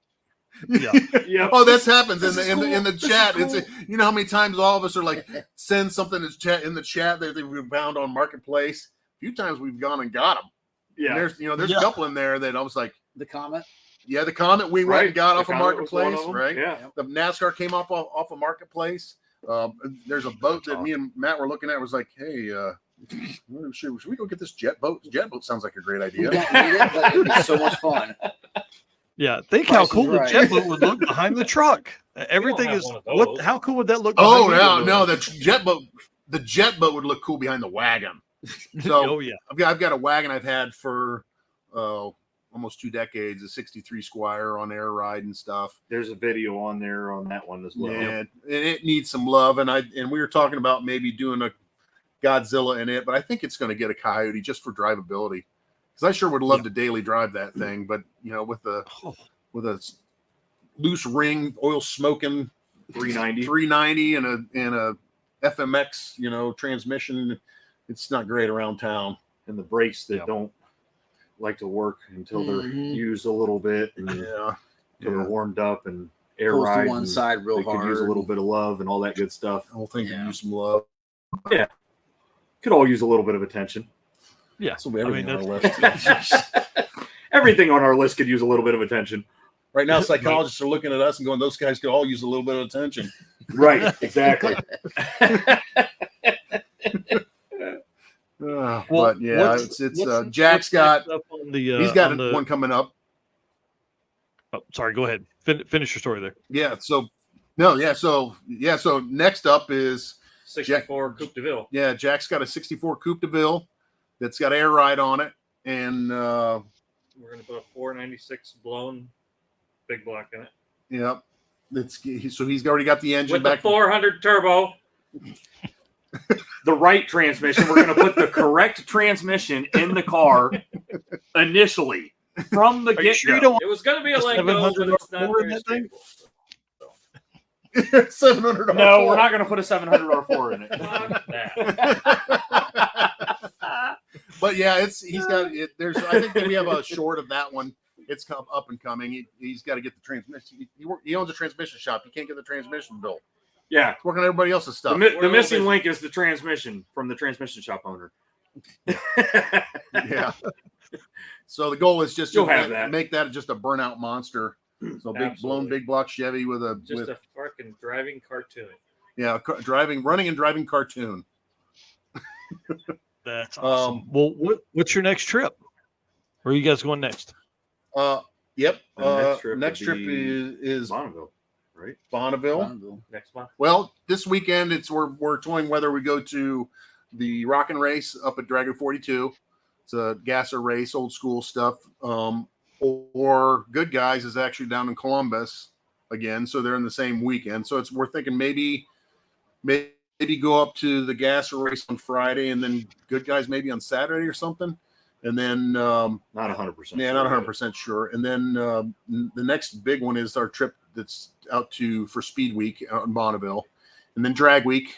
Yeah. Yep. Oh, that happens in the chat. Cool. It's how many times all of us are like, send something in the chat that we found on Marketplace. A few times we've gone and got them. Yeah. And there's a couple in there that I was like, the Comet. Yeah, the Comet we went and got off of Marketplace, right? Yeah. The NASCAR came off of Marketplace. There's a boat that me and Matt were looking at. Was like, hey, should we go get this jet boat? Jet boat sounds like a great idea. We don't need it, but it'd be so much fun. Yeah, think how cool the jet boat would look behind the truck. Everything is how cool would that look? Oh no, the jet boat would look cool behind the wagon. So I've got a wagon I've had for almost 2 decades, a '63 Squire on air ride and stuff. There's a video on there on that one as well. Yeah, and it needs some love. And we were talking about maybe doing a Godzilla in it, but I think it's going to get a Coyote just for drivability. Because I sure would love to daily drive that thing, but with a loose ring, oil smoking 390 and a FMX transmission, it's not great around town. And the brakes that don't like to work until they're used a little bit, and until they're warmed up and air ride to one side real hard. Could use a little bit of love and all that good stuff. The whole thing could use some love. Yeah, could all use a little bit of attention. Yeah, so everything on our list. Everything on our list could use a little bit of attention. Right now, psychologists are looking at us and going, "Those guys could all use a little bit of attention." Right, exactly. But yeah, it's Jack's got he's got one coming up. Oh, sorry. Go ahead. Finish your story there. Yeah. So next up is 64 Coupe de Ville. Yeah, Jack's got a 64 Coupe de Ville that's got air ride on it, and we're gonna put a 496 blown big block in it. Yeah, so he's already got the engine with back. The 400 turbo. The right transmission. We're going to put the correct transmission in the car initially from the get-go. It was going to be a Lengo, but it's not very stable. 700 No, we're not going to put a 700 R4 in it. But yeah, he's got it. I think that we have a short of that one. It's up and coming. He's got to get the transmission. He owns a transmission shop. You can't get the transmission built. Yeah, it's working on everybody else's stuff. The missing link is the transmission from the transmission shop owner. Yeah. So the goal is just to make that just a burnout monster. So blown big block Chevy with a fucking driving cartoon. Yeah, running and driving cartoon. That's awesome. Well, what's your next trip? Where are you guys going next? Yep. Next trip is Bonneville, right? Bonneville. Next month. Well, this weekend we're toying whether we go to the Rockin' Race up at Dragon 42. It's a gasser race, old school stuff. Or Good Guys is actually down in Columbus again, so they're in the same weekend. So we're thinking maybe go up to the gasser race on Friday, and then Good Guys maybe on Saturday or something. And then not 100%. Yeah, not 100% sure. And then the next big one is our trip that's out for Speed Week out in Bonneville, and then Drag Week,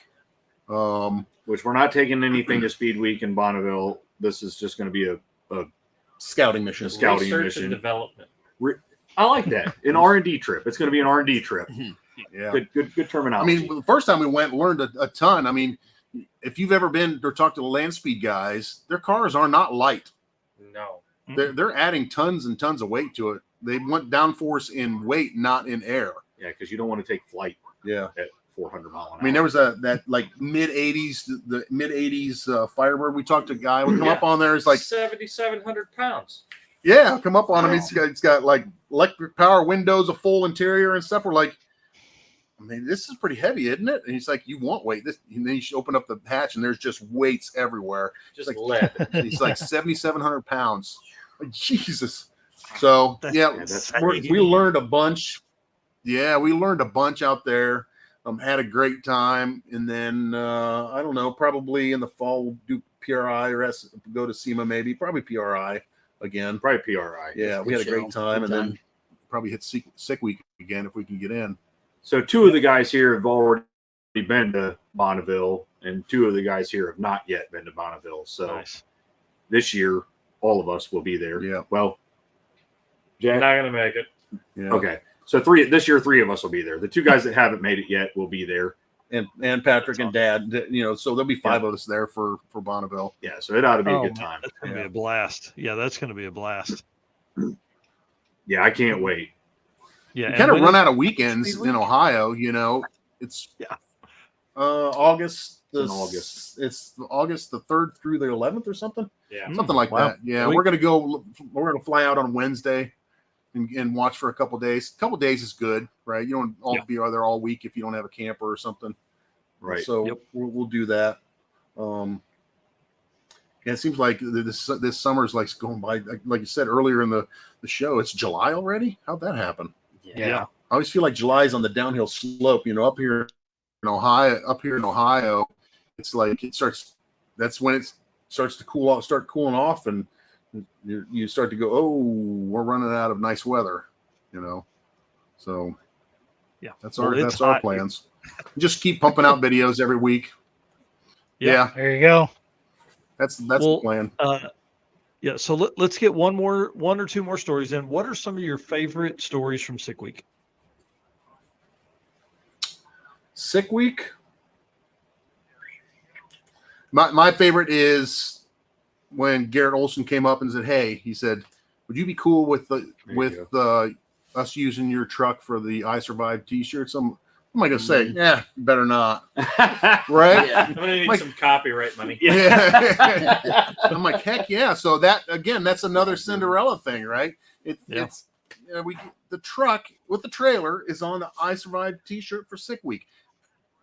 which we're not taking anything to Speed Week in Bonneville. This is just going to be a scouting mission. Research and development. I like that. An R&D trip. It's going to be an R&D trip. Yeah, good terminology. I mean, the first time we went, learned a ton. I mean, if you've ever been or talked to the land speed guys, their cars are not light. No, they're adding tons and tons of weight to it. They want downforce in weight, not in air. Yeah, because you don't want to take flight. Yeah, at 400 miles an hour. I mean, there was that like mid 80s, the mid 80s Firebird. We talked to a guy would come up on there. It's like 7,700 pounds. Yeah, come up on him. It's got like electric power windows, a full interior and stuff. We're like, I mean, this is pretty heavy, isn't it? And he's like, you want weight. And then you should open up the hatch and there's just weights everywhere. Just like lead. He's like 7,700 pounds. Like, Jesus. So we learned a bunch. Yeah, we learned a bunch out there. Had a great time. And then I don't know, probably in the fall we'll do PRI or go to SEMA maybe. Probably PRI again. Probably PRI. Yeah, we had a great time. And then probably hit sick week again if we can get in. So two of the guys here have already been to Bonneville, and two of the guys here have not yet been to Bonneville. So this year, all of us will be there. Yeah. Well, Jack, not gonna make it. Yeah. Okay. So this year, three of us will be there. The two guys that haven't made it yet will be there, and Patrick and Dad. So there'll be five of us there for Bonneville. Yeah. So it ought to be a good time. That's gonna be a blast. Yeah, that's gonna be a blast. Yeah, I can't wait. Yeah, you kind of run out of weekends in Ohio. It's August. It's August the 3rd through the 11th or something. Yeah, something like that. Yeah, we're gonna fly out on Wednesday and watch for a couple days. A couple days is good, right? You don't all be there all week if you don't have a camper or something, right? So we'll do that. Yeah, it seems like this summer is like going by. Like you said earlier in the show, it's July already. How'd that happen? Yeah. I always feel like July is on the downhill slope. Up here in Ohio, it's like it starts. That's when it starts to cool off, start cooling off, and you start to go, oh, we're running out of nice weather. So yeah, that's our plans. Just keep pumping out videos every week. Yeah, there you go. That's the plan. Yeah, so let's get one or two more stories in. What are some of your favorite stories from Sick Week? Sick Week? My favorite is when Garrett Olson came up and said, hey, he said, would you be cool with us using your truck for the I Survived t-shirts? What am I going to say? Yeah, you better not. Right? Yeah. I'm going to need some copyright money. Yeah. I'm like, heck yeah. So that's another Cinderella thing, right? It's the truck with the trailer is on the I Survived T-shirt for Sick Week.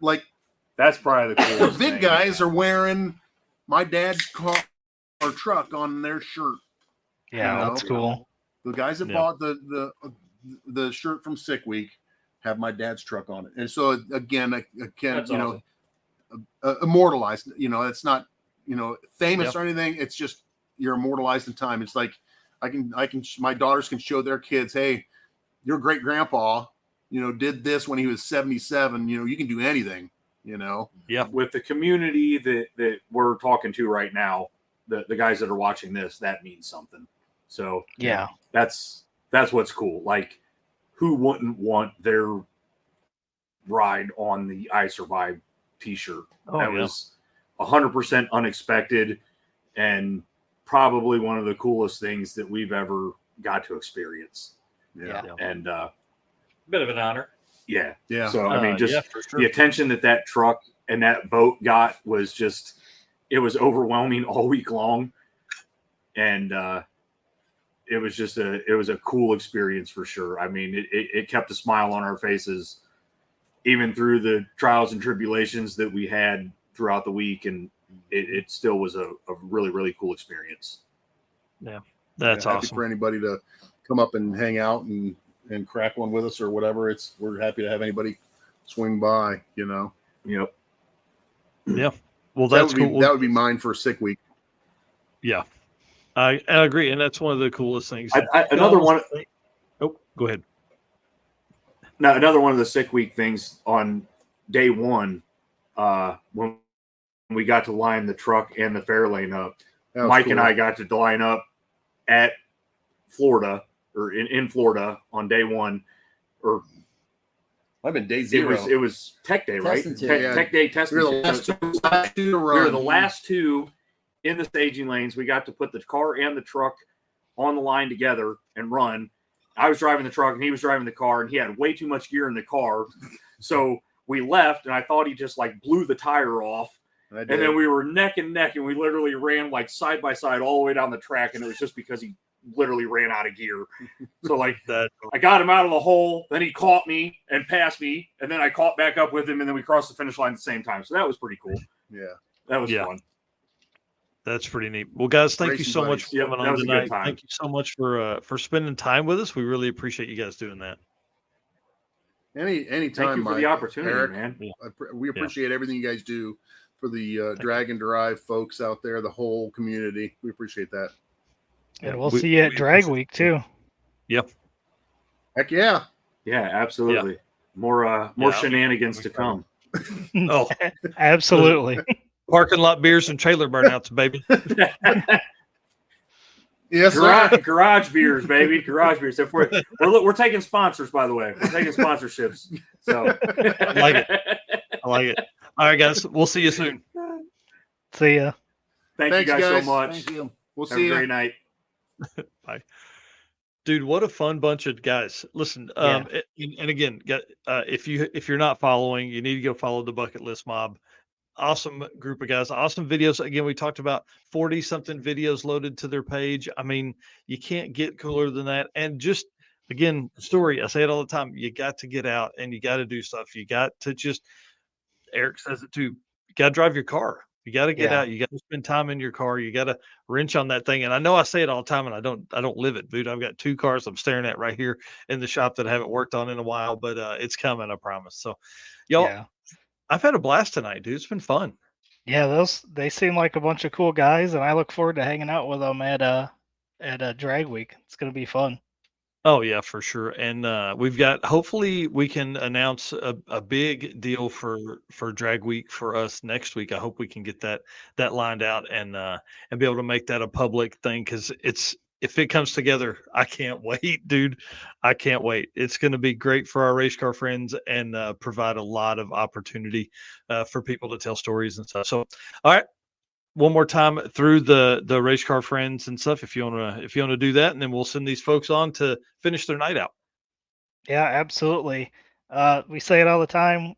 Like that's probably the coolest. The big guys are wearing my dad's car or truck on their shirt. Yeah, that's cool. The guys that bought the shirt from Sick Week have my dad's truck on it, and so again, I can't awesome. Immortalized. It's not famous or anything. It's just you're immortalized in time. It's like my daughters can show their kids, hey, your great grandpa, did this when he was 77. You can do anything. Yeah. With the community that we're talking to right now, the guys that are watching this, that means something. So yeah, that's what's cool. Like, who wouldn't want their ride on the I Survived T-shirt? That was 100% unexpected, and probably one of the coolest things that we've ever got to experience. Yeah. And bit of an honor. Yeah. Yeah. So I mean, just the attention that truck and that boat got was just, it was overwhelming all week long. And it was just a cool experience for sure. I mean, it kept a smile on our faces, even through the trials and tribulations that we had throughout the week. And it still was a really, really cool experience. Yeah. That's awesome. Happy for anybody to come up and hang out and crack one with us or whatever. We're happy to have anybody swing by, Yep. Yeah. Well, that's cool. That would be mine for a Sick Week. Yeah. I agree. And that's one of the coolest things. Another one. Oh, go ahead. Now, another one of the Sick Week things on day one, when we got to line the truck and the fair lane up, Mike and I got to line up at Florida or in Florida on day one, or I've been day zero. It was Tech Day, right? Tech Day testing. We were the last two in the staging lanes. We got to put the car and the truck on the line together and run. I was driving the truck and he was driving the car, and he had way too much gear in the car. So we left, and I thought he just like blew the tire off. And then we were neck and neck, and we literally ran like side by side all the way down the track. And it was just because he literally ran out of gear. So like I got him out of the hole, then he caught me and passed me, and then I caught back up with him, and then we crossed the finish line at the same time. So that was pretty cool. Yeah. That was fun. That's pretty neat. Well, guys, thank you so much for coming on tonight. Thank you so much for spending time with us. We really appreciate you guys doing that. Anytime, thank you for the opportunity, Eric, man. We appreciate everything you guys do for the Drag and Drive folks out there, the whole community. We appreciate that. And we'll see you at Drag Week too. Yep. Heck yeah. Yeah, absolutely. Yeah. More shenanigans to come. Oh, absolutely. Parking lot beers and trailer burnouts, baby. Yes, garage beers, baby. Garage beers. If we're taking sponsors, by the way. We're taking sponsorships. So I like it. All right, guys. We'll see you soon. See ya. Thanks, you guys so much. Thank you. We'll see you. Have a great night. Bye. Dude, what a fun bunch of guys. Listen, and again, if you're not following, you need to go follow the Bucketlist Mob. Awesome group of guys, awesome videos. Again, we talked about 40 something videos loaded to their page. I mean, you can't get cooler than that. And just again, story, I say it all the time. You got to get out and you got to do stuff. You got to Eric says it too. You got to drive your car. You got to get out. You got to spend time in your car. You got to wrench on that thing. And I know I say it all the time, and I don't live it, dude. I've got 2 cars I'm staring at right here in the shop that I haven't worked on in a while, but it's coming, I promise. So, y'all, I've had a blast tonight, dude. It's been fun. Yeah, they seem like a bunch of cool guys, and I look forward to hanging out with them at Drag Week. It's gonna be fun. Oh yeah, for sure. And we've got, hopefully we can announce a big deal for Drag Week for us next week. I hope we can get that lined out and be able to make that a public thing, because if it comes together, I can't wait, dude. I can't wait. It's going to be great for our race car friends and provide a lot of opportunity for people to tell stories and stuff. So, all right, one more time through the race car friends and stuff, if you want to do that, and then we'll send these folks on to finish their night out. Yeah, absolutely. We say it all the time.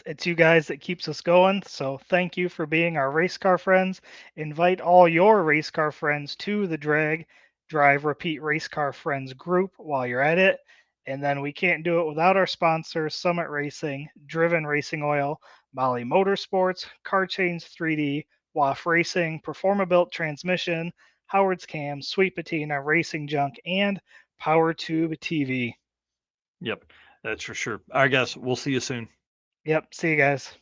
It's you guys that keeps us going. So thank you for being our race car friends. Invite all your race car friends to the Drag Drive, Repeat Race Car Friends group while you're at it. And then we can't do it without our sponsors, Summit Racing, Driven Racing Oil, Molly Motorsports, Car Chains 3D, WAF Racing, Performabuilt Transmission, Howard's Cam, Sweet Patina, Racing Junk, and Power Tube TV. Yep, that's for sure. All right, guys, we'll see you soon. Yep, see you guys.